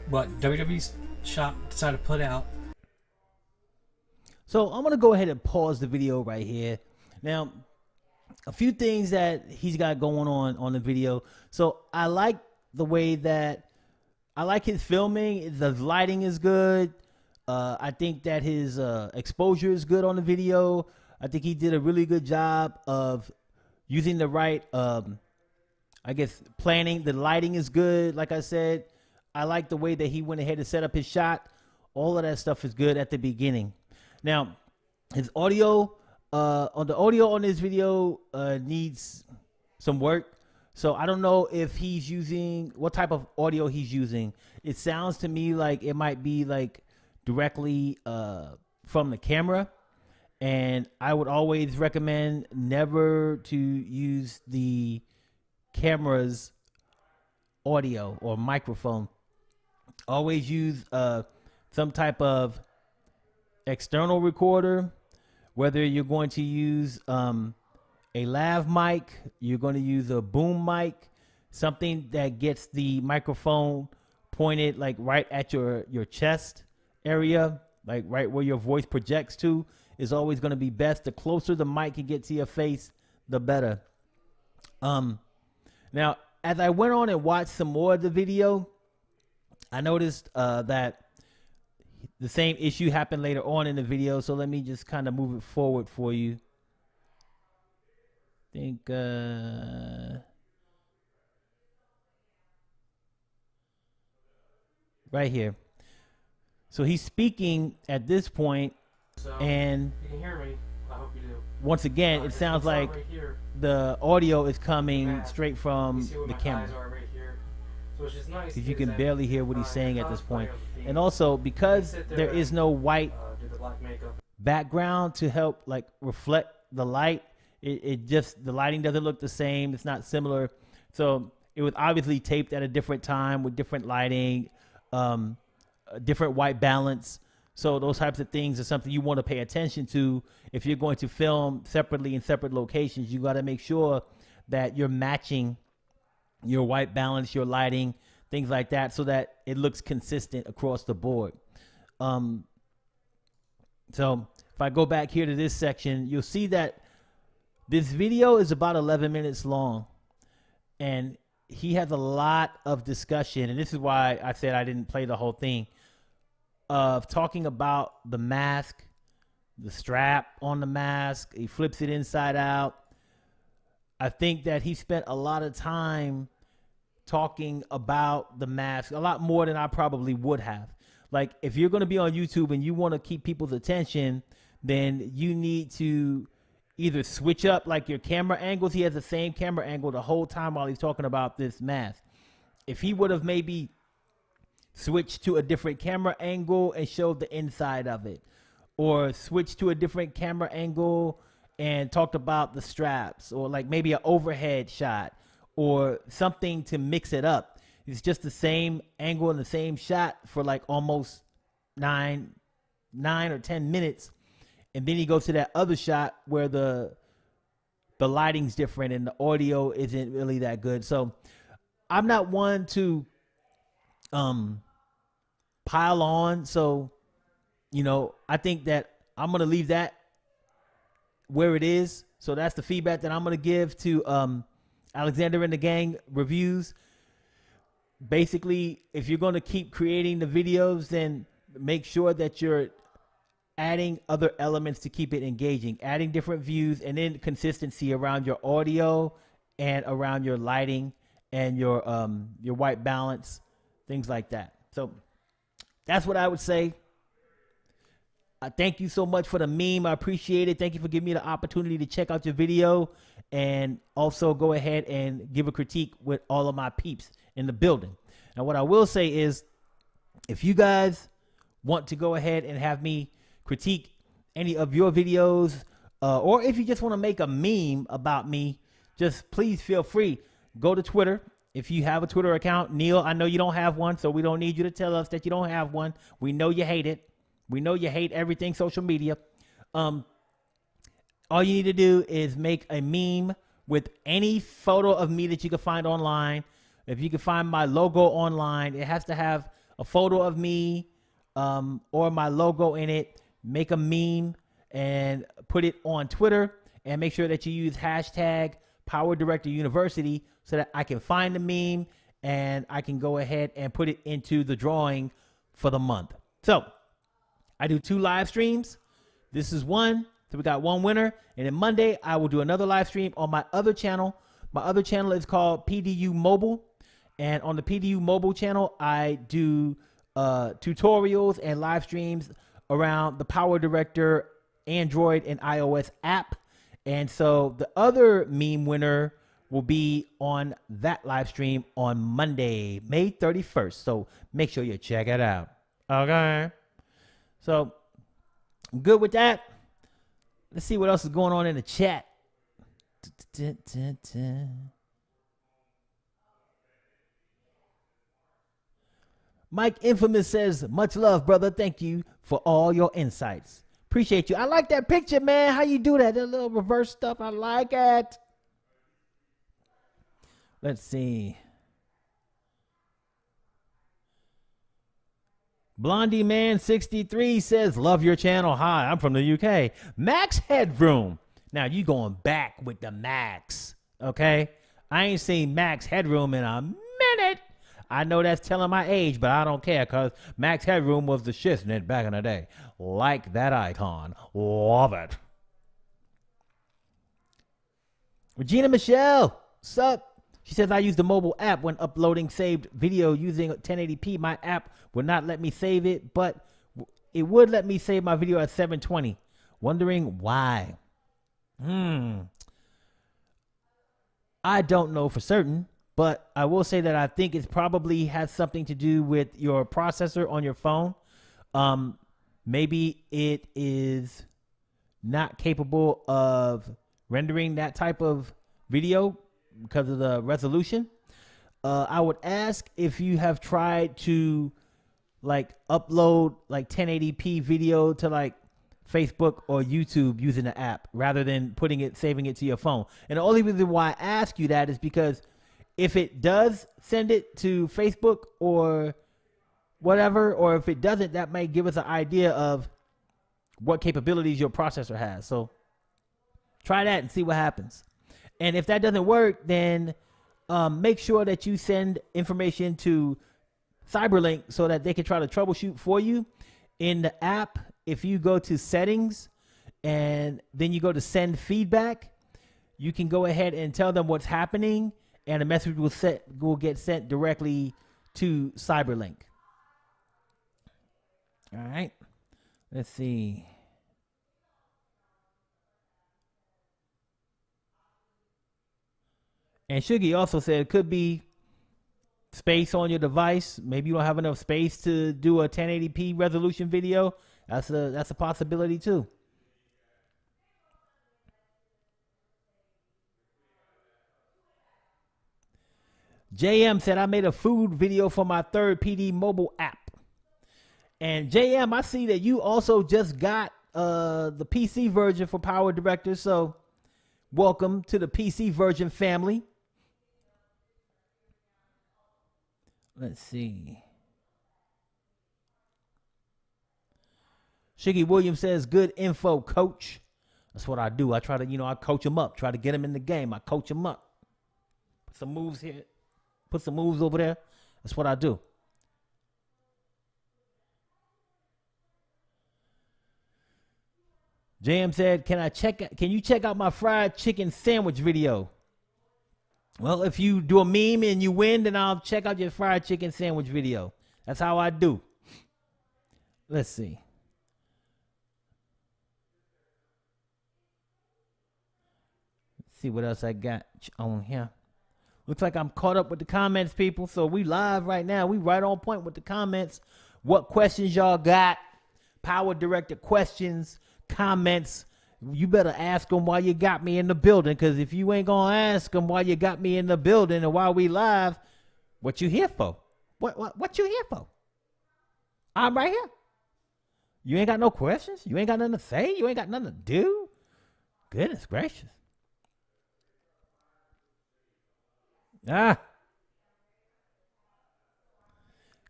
what WWE Shop decided to put out. So I'm going to go ahead and pause the video right here. Now, a few things that he's got going on the video. So I like the way that I like his filming. The lighting is good. I think that his exposure is good on the video. I think he did a really good job of using the right, I guess, planning. The lighting is good. Like I said, I like the way that he went ahead and set up his shot. All of that stuff is good at the beginning. Now, his audio, on the audio on this video needs some work. So I don't know if he's using, what type of audio he's using. It sounds to me like it might be like directly from the camera. And I would always recommend never to use the camera's audio or microphone. Always use some type of external recorder, whether you're going to use a lav mic, you're going to use a boom mic, something that gets the microphone pointed like right at your chest area, like right where your voice projects to, is always going to be best. The closer the mic can get to your face, the better. Now, as I went on and watched some more of the video, I noticed that the same issue happened later on in the video. So let me just kind of move it forward for you. I think right here. So he's speaking at this point, and you can hear me. I hope you do. Once again, it sounds like right the audio is coming straight from the camera. Right here. So which is nice. Because you can barely hear what he's saying at this point. And also, because there is no white background to help like reflect the light, it just, the lighting doesn't look the same. It's not similar. So it was obviously taped at a different time with different lighting, a different white balance. So those types of things are something you want to pay attention to. If you're going to film separately in separate locations, you got to make sure that you're matching your white balance, your lighting, things like that, so that it looks consistent across the board. So if I go back here to this section, you'll see that this video is about 11 minutes long, and he has a lot of discussion. And this is why I said I didn't play the whole thing, of talking about the mask, the strap on the mask. He flips it inside out. I think that he spent a lot of time talking about the mask, a lot more than I probably would have. Like, if you're going to be on YouTube and you want to keep people's attention, then you need to either switch up like your camera angles. He has the same camera angle the whole time while he's talking about this mask. If he would have maybe switched to a different camera angle and showed the inside of it, or switched to a different camera angle and talked about the straps, or like maybe an overhead shot or something to mix it up. It's just the same angle and the same shot for like almost 9 or 10 minutes. And then he goes to that other shot where the lighting's different and the audio isn't really that good. So I'm not one to pile on. So, you know, I think that I'm going to leave that where it is. So that's the feedback that I'm going to give to Alexander and the Gang reviews. Basically, if you're going to keep creating the videos, then make sure that you're adding other elements to keep it engaging, adding different views, and then consistency around your audio and around your lighting and your white balance, things like that. So that's what I would say. Thank you so much for the meme. I appreciate it. Thank you for giving me the opportunity to check out your video, and also go ahead and give a critique with all of my peeps in the building. Now, what I will say is, if you guys want to go ahead and have me critique any of your videos, or if you just want to make a meme about me, just please feel free. Go to Twitter. If you have a Twitter account, Neil, I know you don't have one, so we don't need you to tell us that you don't have one. We know you hate it. We know you hate everything social media. All you need to do is make a meme with any photo of me that you can find online. If you can find my logo online, it has to have a photo of me or my logo in it. Make a meme and put it on Twitter, and make sure that you use hashtag PowerDirector University so that I can find the meme and I can go ahead and put it into the drawing for the month. So I do 2 live streams. This is one. So we got one winner. And then Monday, I will do another live stream on my other channel. My other channel is called PDU Mobile. And on the PDU Mobile channel, I do tutorials and live streams around the PowerDirector Android and iOS app. And so the other meme winner will be on that live stream on Monday, May 31st. So make sure you check it out. Okay. So good with that. Let's see what else is going on in the chat. Mike Infamous says, much love, brother. Thank you for all your insights. Appreciate you. I like that picture, man. How you do that? That little reverse stuff. I like it. Let's see. Blondie Man 63 says, love your channel. Hi, I'm from the UK. Max Headroom. Now you going back with the Max. Okay. I ain't seen Max Headroom in a minute. I know that's telling my age, but I don't care because Max Headroom was the shiznit back in the day. Like that icon. Love it. Regina Michelle. Sup? She says, I use the mobile app when uploading saved video using 1080p. My app would not let me save it, but it would let me save my video at 720. Wondering why. I don't know for certain, but I will say that I think it probably has something to do with your processor on your phone. Maybe it is not capable of rendering that type of video because of the resolution. I would ask if you have tried to like upload like 1080p video to like Facebook or YouTube using the app rather than saving it to your phone. And the only reason why I ask you that is because if it does send it to Facebook or whatever, or if it doesn't, that may give us an idea of what capabilities your processor has. So try that and see what happens. And if that doesn't work, then make sure that you send information to Cyberlink so that they can try to troubleshoot for you. In the app, if you go to settings and then you go to send feedback, you can go ahead and tell them what's happening, and a message will get sent directly to Cyberlink. All right. Let's see. And Shuggy also said it could be space on your device. Maybe you don't have enough space to do a 1080p resolution video. That's a possibility too. JM said, I made a food video for my third PD mobile app. And JM, I see that you also just got the PC version for PowerDirector. So welcome to the PC version family. Let's see. Shiggy Williams says, good info, coach. That's what I do. I try to, I coach them up. Try to get them in the game. I coach them up. Put some moves here. Put some moves over there. That's what I do. JM said, can you check out my fried chicken sandwich video? Well, if you do a meme and you win, then I'll check out your fried chicken sandwich video. That's how I do. Let's see. Let's see what else I got on here. Looks like I'm caught up with the comments, people. So we live right now. We right on point with the comments. What questions y'all got? PowerDirector questions, comments. You better ask them while you got me in the building, because if you ain't gonna ask them while you got me in the building and while we live, what you here for? What you here for? I'm right here. You ain't got no questions? You ain't got nothing to say? You ain't got nothing to do? Goodness gracious. Guns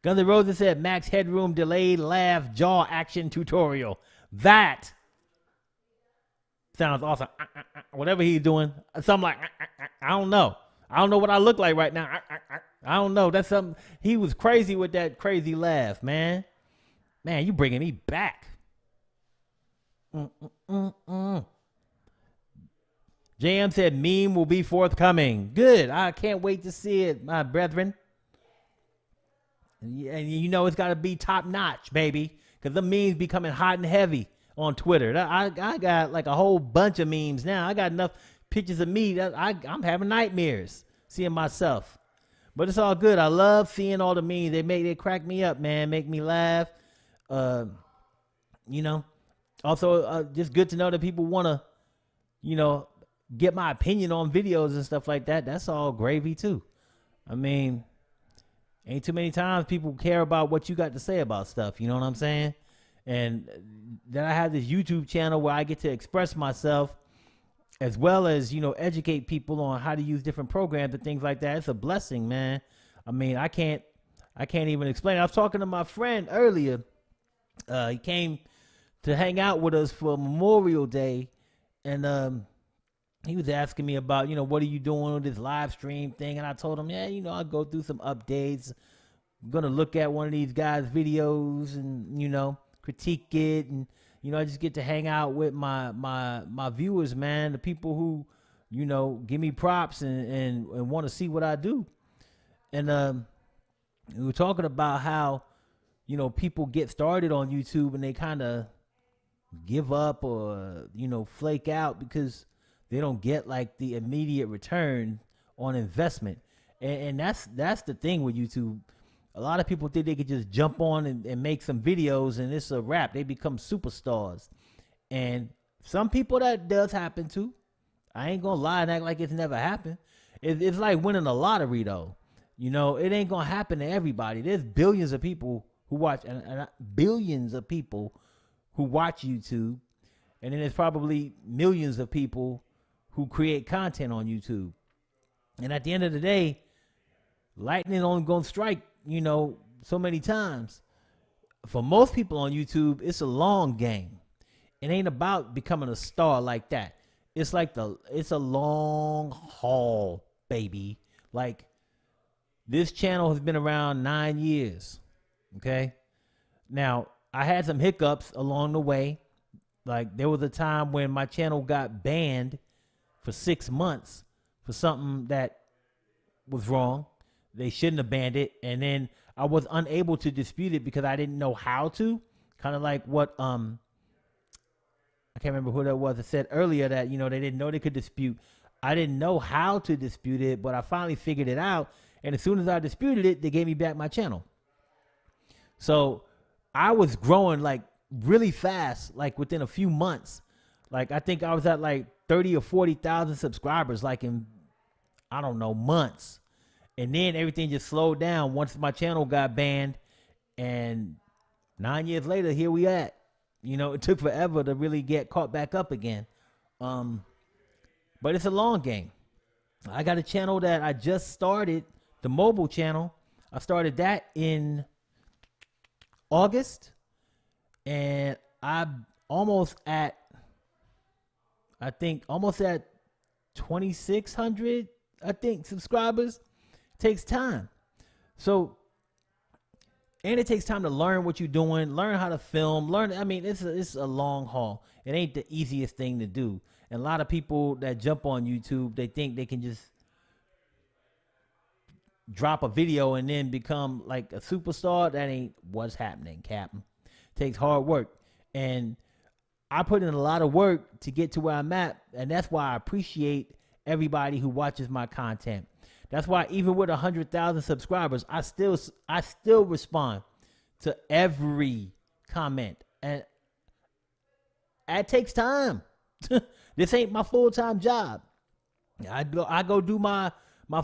N' Roses said Max Headroom delayed laugh jaw action tutorial. That sounds awesome. Whatever he's doing, something like I don't know. I don't know what I look like right now. I don't know. That's something. He was crazy with that crazy laugh, man. Man, you bringing me back. JM said meme will be forthcoming. Good. I can't wait to see it, my brethren. And you know it's got to be top notch, baby, because the memes be coming hot and heavy on Twitter. I got like a whole bunch of memes now. I got enough pictures of me that I'm having nightmares seeing myself. But it's all good. I love seeing all the memes. They crack me up, man. Make me laugh. You know. Also, just good to know that people want to, you know, get my opinion on videos and stuff like that. That's all gravy too. I mean, ain't too many times people care about what you got to say about stuff. You know what I'm saying? And then I have this YouTube channel where I get to express myself as well as, you know, educate people on how to use different programs and things like that. It's a blessing, man. I mean, I can't even explain. I was talking to my friend earlier. He came to hang out with us for Memorial Day, and he was asking me about, you know, what are you doing with this live stream thing? And I told him, yeah, you know, I'll go through some updates. I'm going to look at one of these guys' videos and, you know, critique it. And, you know, I just get to hang out with my viewers, man, the people who, you know, give me props and want to see what I do. And we were talking about how, you know, people get started on YouTube and they kind of give up or, you know, flake out because they don't get like the immediate return on investment. And that's the thing with YouTube. A lot of people think they could just jump on and make some videos and it's a wrap. They become superstars. And some people that does happen to. I ain't gonna lie and act like it's never happened. It's like winning a lottery though. You know, it ain't gonna happen to everybody. There's billions of people who watch and billions of people who watch YouTube, and then there's probably millions of people who create content on YouTube. And at the end of the day, lightning only gonna strike, you know, so many times. For most people on YouTube, it's a long game. It ain't about becoming a star like that. It's like it's a long haul, baby. Like, this channel has been around 9 years. Okay. Now, I had some hiccups along the way. Like, there was a time when my channel got banned for 6 months for something that was wrong. They shouldn't have banned it. And then I was unable to dispute it because I didn't know how to. Kind of like what, I can't remember who that was that said earlier that, you know, they didn't know they could dispute. I didn't know how to dispute it, but I finally figured it out. And as soon as I disputed it, they gave me back my channel. So I was growing like really fast, like within a few months. Like, I think I was at like 30 or 40,000 subscribers, like in, I don't know, months. And then everything just slowed down once my channel got banned. And 9 years later, here we at. You know, it took forever to really get caught back up again. But it's a long game. I got a channel that I just started, the mobile channel. I started that in August, and I'm almost at 2,600, I think, subscribers. Takes time. So, and it takes time to learn what you're doing, learn how to film, I mean, it's a long haul. It ain't the easiest thing to do. And a lot of people that jump on YouTube, they think they can just drop a video and then become like a superstar. That ain't what's happening, Captain. Takes hard work. And I put in a lot of work to get to where I'm at. And that's why I appreciate everybody who watches my content. That's why even with 100,000 subscribers, I still respond to every comment. And it takes time. This ain't my full-time job. I go do my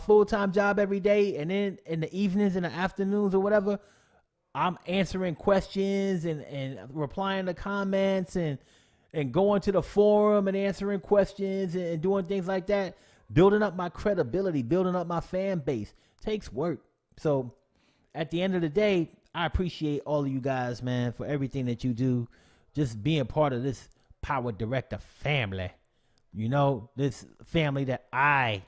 full-time job every day, and then in the evenings and the afternoons or whatever, I'm answering questions and replying to comments and going to the forum and answering questions and doing things like that. Building up my credibility, building up my fan base takes work. So at the end of the day, I appreciate all of you guys, man, for everything that you do. Just being part of this PowerDirector family. You know, this family that I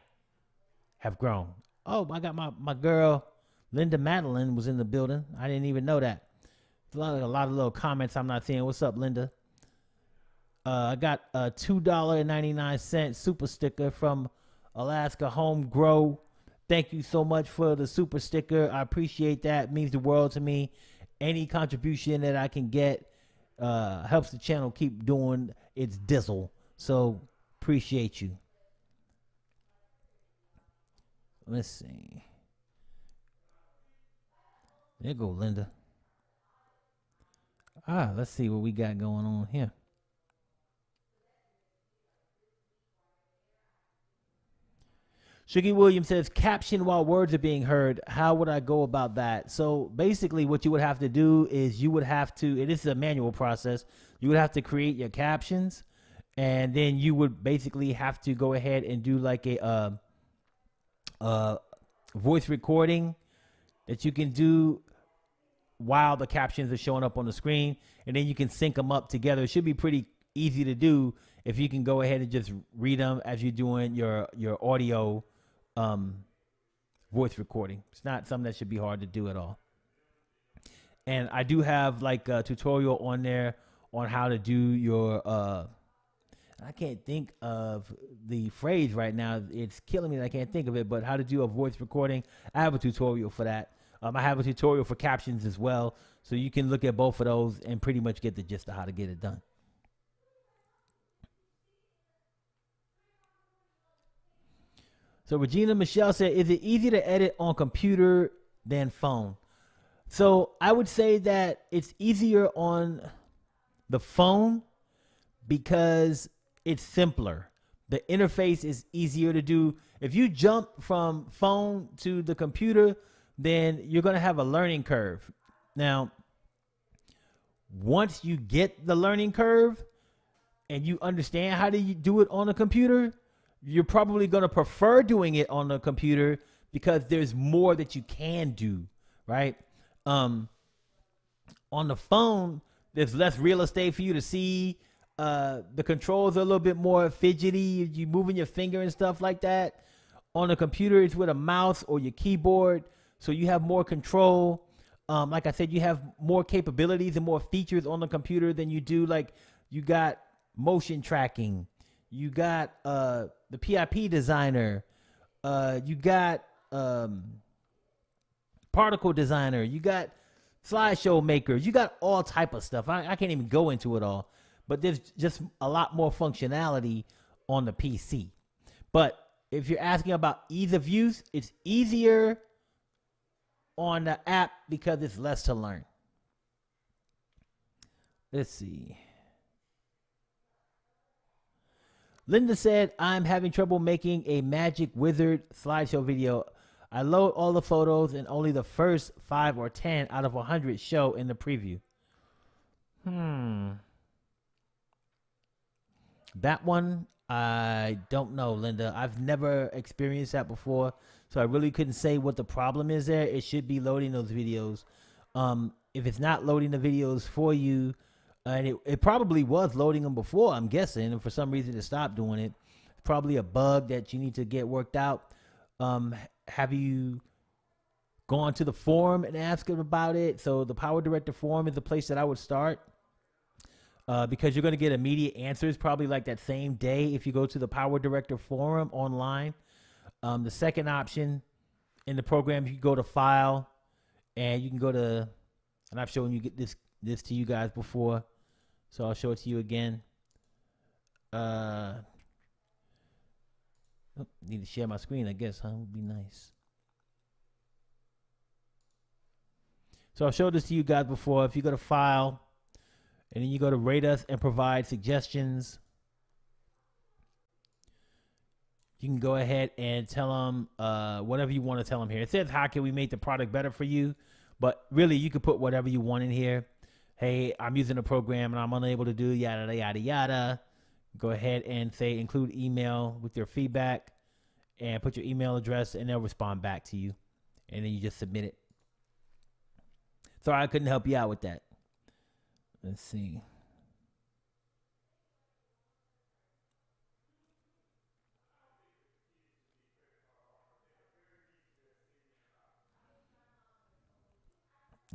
have grown. Oh, I got my girl, Linda Madeline, was in the building. I didn't even know that. A lot of little comments I'm not seeing. What's up, Linda? I got a $2.99 super sticker from Alaska Home Grow. Thank you so much for the super sticker. I appreciate that. It means the world to me. Any contribution that I can get helps the channel keep doing its dizzle. So appreciate you. Let's see. There go Linda. Let's see what we got going on here. Shuggy Williams says, caption while words are being heard. How would I go about that? So basically what you would have to do is you would have to, and this is a manual process, you would have to create your captions, and then you would basically have to go ahead and do like a voice recording that you can do while the captions are showing up on the screen, and then you can sync them up together. It should be pretty easy to do if you can go ahead and just read them as you're doing your audio voice recording. It's not something that should be hard to do at all. And I do have like a tutorial on there on how to do your I can't think of the phrase right now. It's killing me that I can't think of it, but how to do a voice recording. I have a tutorial for that. I have a tutorial for captions as well, so you can look at both of those and pretty much get the gist of how to get it done. So Regina Michelle said, is it easier to edit on computer than phone? So I would say that it's easier on the phone because it's simpler. The interface is easier to do. If you jump from phone to the computer, then you're going to have a learning curve. Now, once you get the learning curve and you understand how to do it on a computer, you're probably going to prefer doing it on the computer because there's more that you can do, right? On the phone, there's less real estate for you to see. The controls are a little bit more fidgety. You moving your finger and stuff like that. On the computer, it's with a mouse or your keyboard, so you have more control. Like I said, you have more capabilities and more features on the computer than you do. Like you got motion tracking. You got the PIP designer. You got particle designer. You got slideshow makers. You got all type of stuff. I can't even go into it all, but there's just a lot more functionality on the PC. But if you're asking about ease of use, it's easier on the app because it's less to learn. Let's see. Linda said, I'm having trouble making a Magic Wizard slideshow video. I load all the photos and only the first 5 or 10 out of 100 show in the preview. That one, I don't know, Linda. I've never experienced that before, so I really couldn't say what the problem is there. It should be loading those videos. If it's not loading the videos for you, and it probably was loading them before, I'm guessing, and for some reason it stopped doing it. It's probably a bug that you need to get worked out. Have you gone to the forum and asked them about it? So the PowerDirector forum is the place that I would start, because you're going to get immediate answers probably like that same day if you go to the PowerDirector forum online. The second option in the program, you can go to File, and you can go to, and I've shown you this to you guys before, so I'll show it to you again. Need to share my screen, I guess, huh? Would be nice. So I'll show this to you guys before. If you go to File, and then you go to Rate Us and Provide Suggestions, you can go ahead and tell them whatever you want to tell them here. It says, how can we make the product better for you? But really, you can put whatever you want in here. Hey, I'm using a program and I'm unable to do yada, yada, yada. Go ahead and say include email with your feedback and put your email address, and they'll respond back to you. And then you just submit it. Sorry, I couldn't help you out with that. Let's see.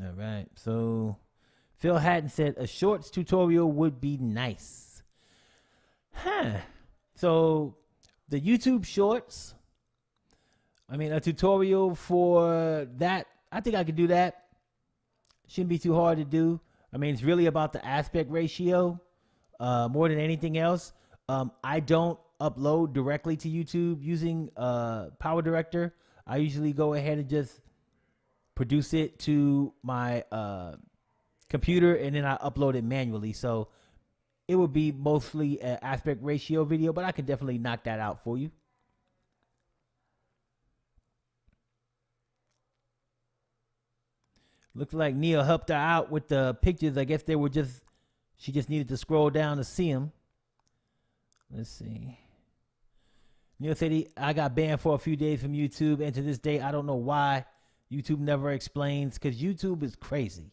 All right. So Phil Hatton said a shorts tutorial would be nice. Huh. So the YouTube Shorts. I mean, a tutorial for that. I think I could do that. Shouldn't be too hard to do. I mean, it's really about the aspect ratio more than anything else. I don't upload directly to YouTube using PowerDirector. I usually go ahead and just produce it to my computer, and then I upload it manually. So it would be mostly an aspect ratio video, but I can definitely knock that out for you. Looks like Neil helped her out with the pictures. I guess she just needed to scroll down to see them. Let's see. Neil said I got banned for a few days from YouTube, and to this day, I don't know why. YouTube never explains, because YouTube is crazy.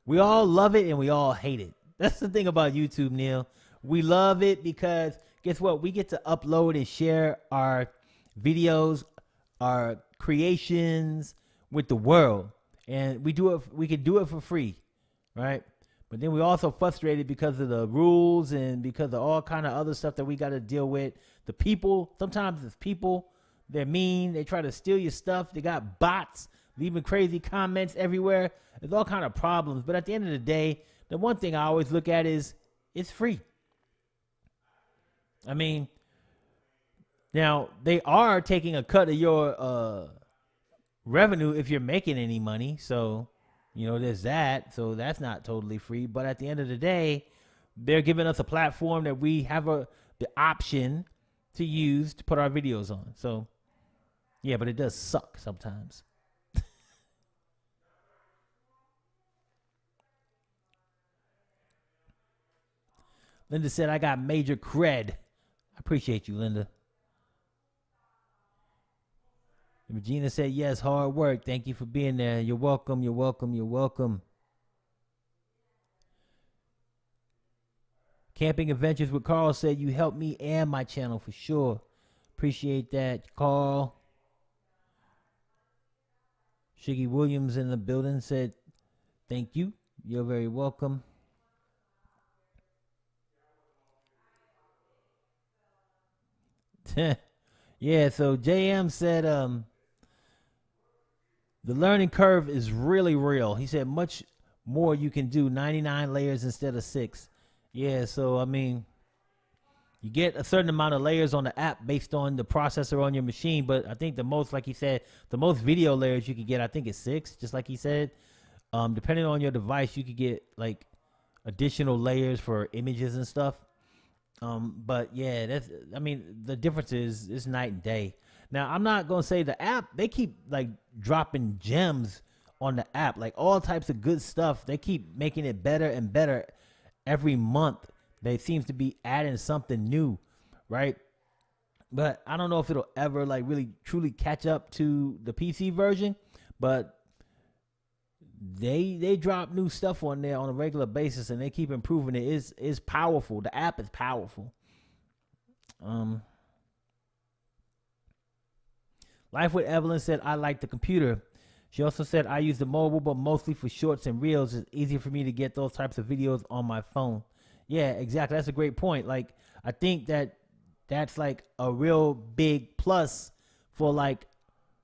We all love it and we all hate it. That's the thing about YouTube, Neil. We love it because guess what? We get to upload and share our videos, our creations with the world. And we can do it for free, right? But then we're also frustrated because of the rules and because of all kind of other stuff that we got to deal with. The people, sometimes it's people, they're mean. They try to steal your stuff. They got bots leaving crazy comments everywhere. There's all kind of problems. But at the end of the day, the one thing I always look at is it's free. I mean, now they are taking a cut of your revenue if you're making any money. So, there's that. So that's not totally free. But at the end of the day, they're giving us a platform that we have the option to use to put our videos on. So, yeah, but it does suck sometimes. Linda said, I got major cred. I appreciate you, Linda. Regina said, yes, hard work. Thank you for being there. You're welcome. You're welcome. You're welcome. Camping Adventures with Carl said, you helped me and my channel for sure. Appreciate that, Carl. Shiggy Williams in the building said, thank you. You're very welcome. Yeah, so JM said the learning curve is really real. He said much more you can do, 99 layers instead of 6. Yeah, so I mean, you get a certain amount of layers on the app based on the processor on your machine, but I think the most, like he said, the most video layers you could get, I think is 6, just like he said. Depending on your device, you could get like additional layers for images and stuff. But yeah, the difference is night and day. Now, I'm not going to say the app, they keep like dropping gems on the app, like all types of good stuff. They keep making it better and better every month. They seems to be adding something new, right? But I don't know if it'll ever like really truly catch up to the PC version, but they drop new stuff on there on a regular basis, and they keep improving it. It's powerful. The app is powerful. Life with Evelyn said, I like the computer. She also said, I use the mobile, but mostly for shorts and reels. It's easier for me to get those types of videos on my phone. Yeah, exactly. That's a great point. Like, I think that's like a real big plus for like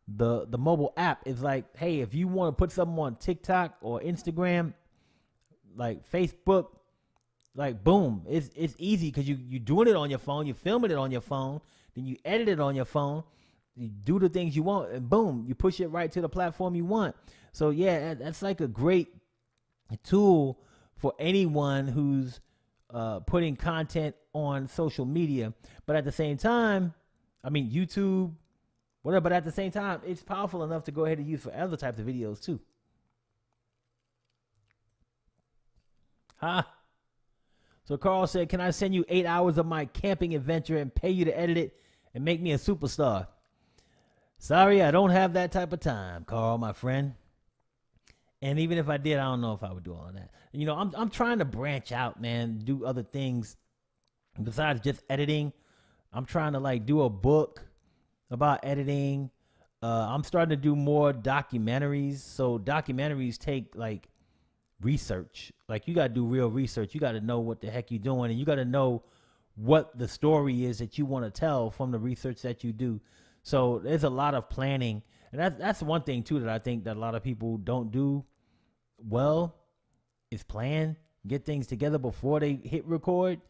the mobile app. Is like, hey, if you want to put something on TikTok or Instagram, like Facebook, like boom, it's easy because you doing it on your phone, you filming it on your phone, then you edit it on your phone, you do the things you want, and boom, you push it right to the platform you want. So yeah, that's like a great tool for anyone who's putting content on social media. But at the same time, I mean, YouTube, whatever, but at the same time, it's powerful enough to go ahead and use for other types of videos too. So Carl said, can I send you 8 hours of my camping adventure and pay you to edit it and make me a superstar? Sorry, I don't have that type of time, Carl, my friend. And even if I did, I don't know if I would do all of that. You know, I'm trying to branch out, man, do other things besides just editing. I'm trying to like do a book about editing. I'm starting to do more documentaries. So documentaries take like research. Like you got to do real research. You got to know what the heck you're doing, and you got to know what the story is that you want to tell from the research that you do. So there's a lot of planning, and that's one thing too that I think that a lot of people don't do well is plan, get things together before they hit record.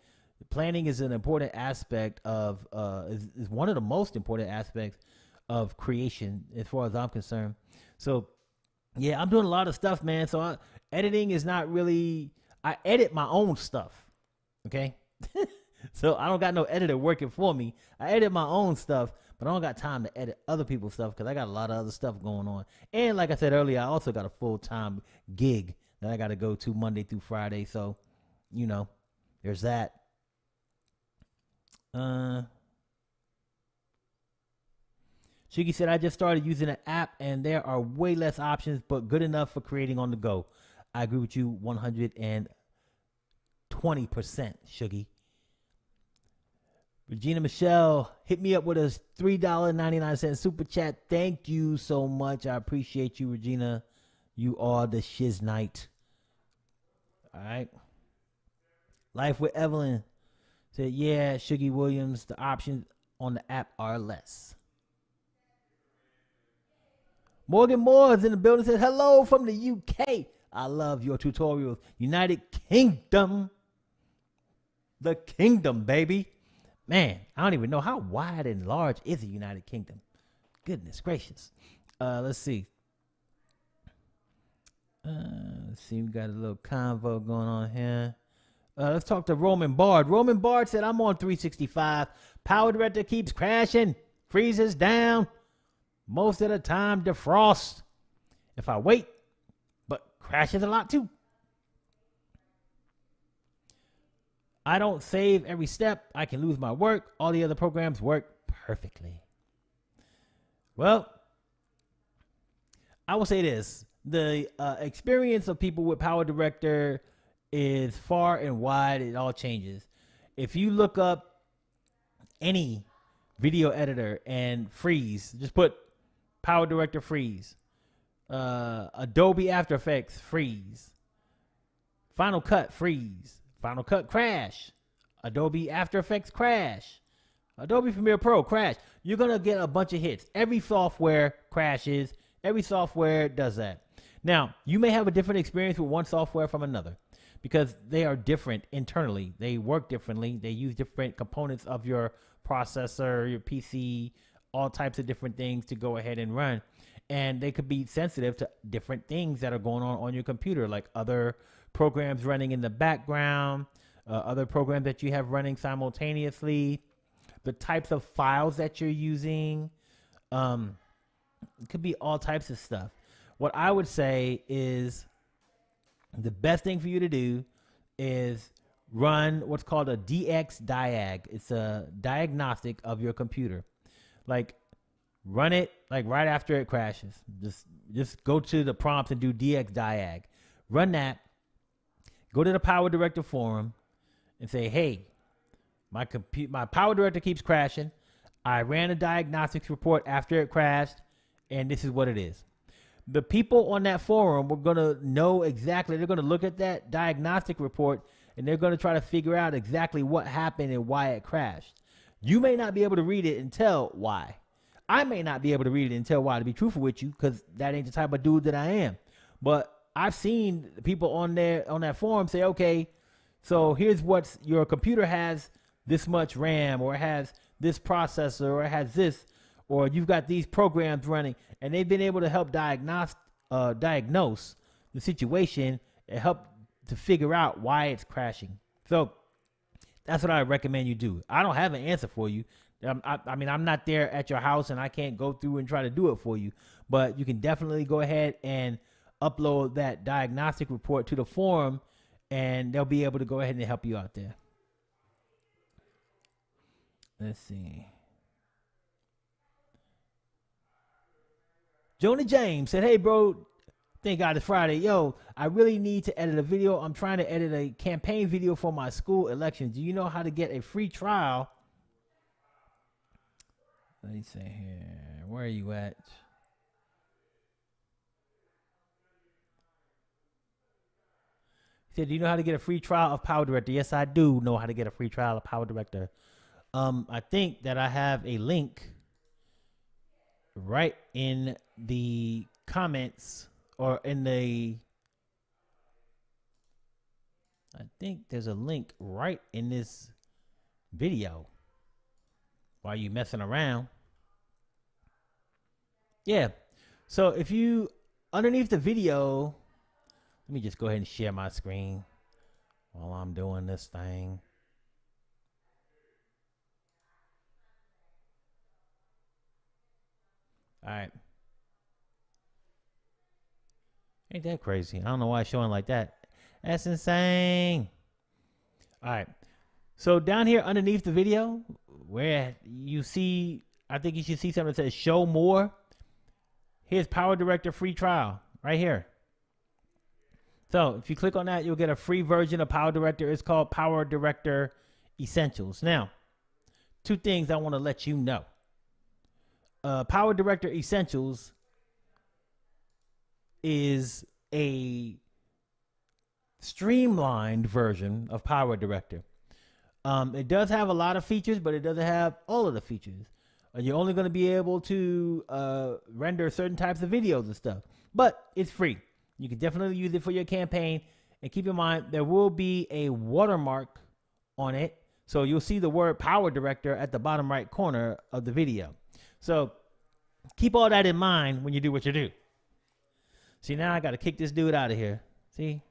Planning is an important aspect of is one of the most important aspects of creation as far as I'm concerned. So yeah, I'm doing a lot of stuff, man. So editing is not really, I edit my own stuff. Okay. So I don't got no editor working for me. I edit my own stuff, but I don't got time to edit other people's stuff because I got a lot of other stuff going on. And like I said earlier, I also got a full-time gig that I got to go to Monday through Friday. So, there's that. Shiggy said, I just started using an app and there are way less options, but good enough for creating on the go. I agree with you 120%, Shuggy. Regina Michelle hit me up with a $3.99 super chat. Thank you so much. I appreciate you, Regina. You are the shiz knight. All right. Life with Evelyn said, yeah, Shuggy Williams, the options on the app are less. Morgan Moore is in the building, said, hello from the UK. I love your tutorials. United Kingdom. The kingdom, baby. Man, I don't even know how wide and large is the United Kingdom. Goodness gracious. Let's see. We got a little convo going on here. Let's talk to Roman Bard. Roman Bard said, I'm on 365. PowerDirector keeps crashing, freezes down. Most of the time, defrosts. If I wait, but crashes a lot too. I don't save every step. I can lose my work. All the other programs work perfectly. Well, I will say this. The experience of people with PowerDirector is far and wide. It all changes. If you look up any video editor and freeze, just put PowerDirector freeze, Adobe After Effects freeze, Final Cut freeze, Final Cut crash, Adobe After Effects crash, Adobe Premiere Pro crash. You're going to get a bunch of hits. Every software crashes. Every software does that. Now, you may have a different experience with one software from another because they are different internally. They work differently. They use different components of your processor, your PC, all types of different things to go ahead and run. And they could be sensitive to different things that are going on your computer, like other programs running in the background, other programs that you have running simultaneously, the types of files that you're using. It could be all types of stuff. What I would say is the best thing for you to do is run what's called a DX diag. It's a diagnostic of your computer. Like run it like right after it crashes. Just go to the prompts and do DX diag. Run that. Go to the PowerDirector forum and say, hey, my PowerDirector keeps crashing. I ran a diagnostics report after it crashed, and this is what it is. The people on that forum are going to know exactly. They're going to look at that diagnostic report, and they're going to try to figure out exactly what happened and why it crashed. You may not be able to read it and tell why. I may not be able to read it and tell why, to be truthful with you, because that ain't the type of dude that I am. But I've seen people on that forum say, okay, so here's what your computer has this much RAM, or it has this processor, or it has this, or you've got these programs running, and they've been able to help diagnose the situation and help to figure out why it's crashing. So that's what I recommend you do. I don't have an answer for you. I mean, I'm not there at your house, and I can't go through and try to do it for you, but you can definitely go ahead and upload that diagnostic report to the forum, and they'll be able to go ahead and help you out there. Let's see. Jonah James said, hey, bro, thank God it's Friday. Yo, I really need to edit a video. I'm trying to edit a campaign video for my school election. Do you know how to get a free trial? Let me see here. Where are you at? He said, do you know how to get a free trial of PowerDirector? Yes, I do know how to get a free trial of PowerDirector. I think that I have a link right in the comments or in the... I think there's a link right in this video while you messing around. Yeah. So if you, underneath the video, let me just go ahead and share my screen while I'm doing this thing. All right. Ain't that crazy? I don't know why it's showing like that. That's insane. All right. So down here underneath the video, where you see, I think you should see something that says show more. Here's PowerDirector free trial right here. So if you click on that, you'll get a free version of PowerDirector. It's called PowerDirector Essentials. Now, two things I want to let you know. PowerDirector Essentials is a streamlined version of PowerDirector. It does have a lot of features, but it doesn't have all of the features. You're only going to be able to render certain types of videos and stuff, but it's free. You can definitely use it for your campaign. And keep in mind, there will be a watermark on it. So you'll see the word PowerDirector at the bottom right corner of the video. So keep all that in mind when you do what you do. See, now I got to kick this dude out of here. See?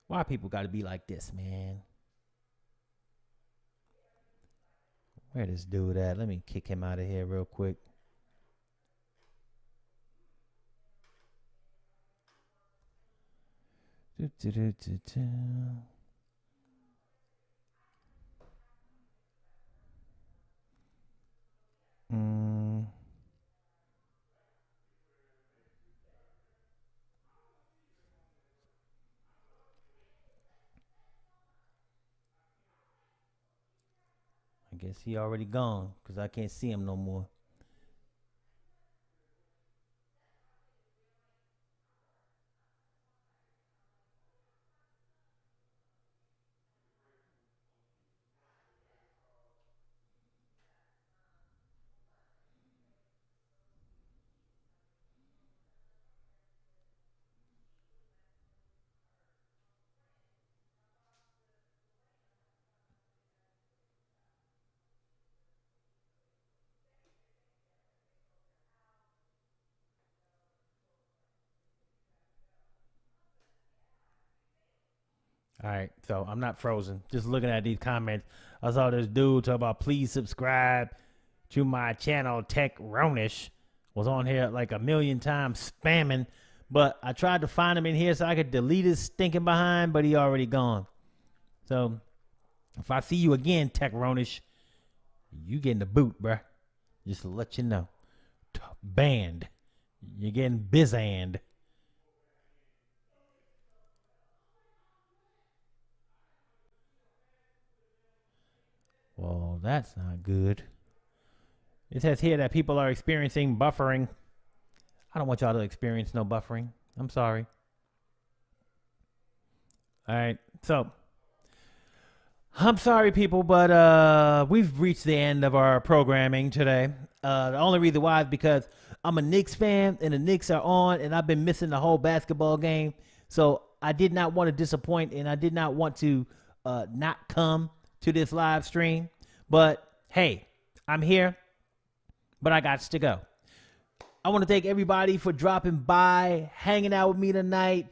Why people got to be like this, man? Where this dude at? Let me kick him out of here real quick. I guess he already gone because I can't see him no more. All right, so I'm not frozen. Just looking at these comments, I saw this dude talk about please subscribe to my channel. Tech Ronish was on here like a million times spamming, but I tried to find him in here so I could delete his stinking behind, but he already gone. So if I see you again, Tech Ronish, you getting the boot, bruh. Just to let you know. Banned. You're getting bizanned. Well, that's not good. It says here that people are experiencing buffering. I don't want y'all to experience no buffering. I'm sorry. All right. So, I'm sorry, people, but we've reached the end of our programming today. The only reason why is because I'm a Knicks fan, and the Knicks are on, and I've been missing the whole basketball game. So, I did not want to disappoint, and I did not want to not come to this live stream. But hey, I'm here, but I got to go. I want to thank everybody for dropping by, hanging out with me tonight.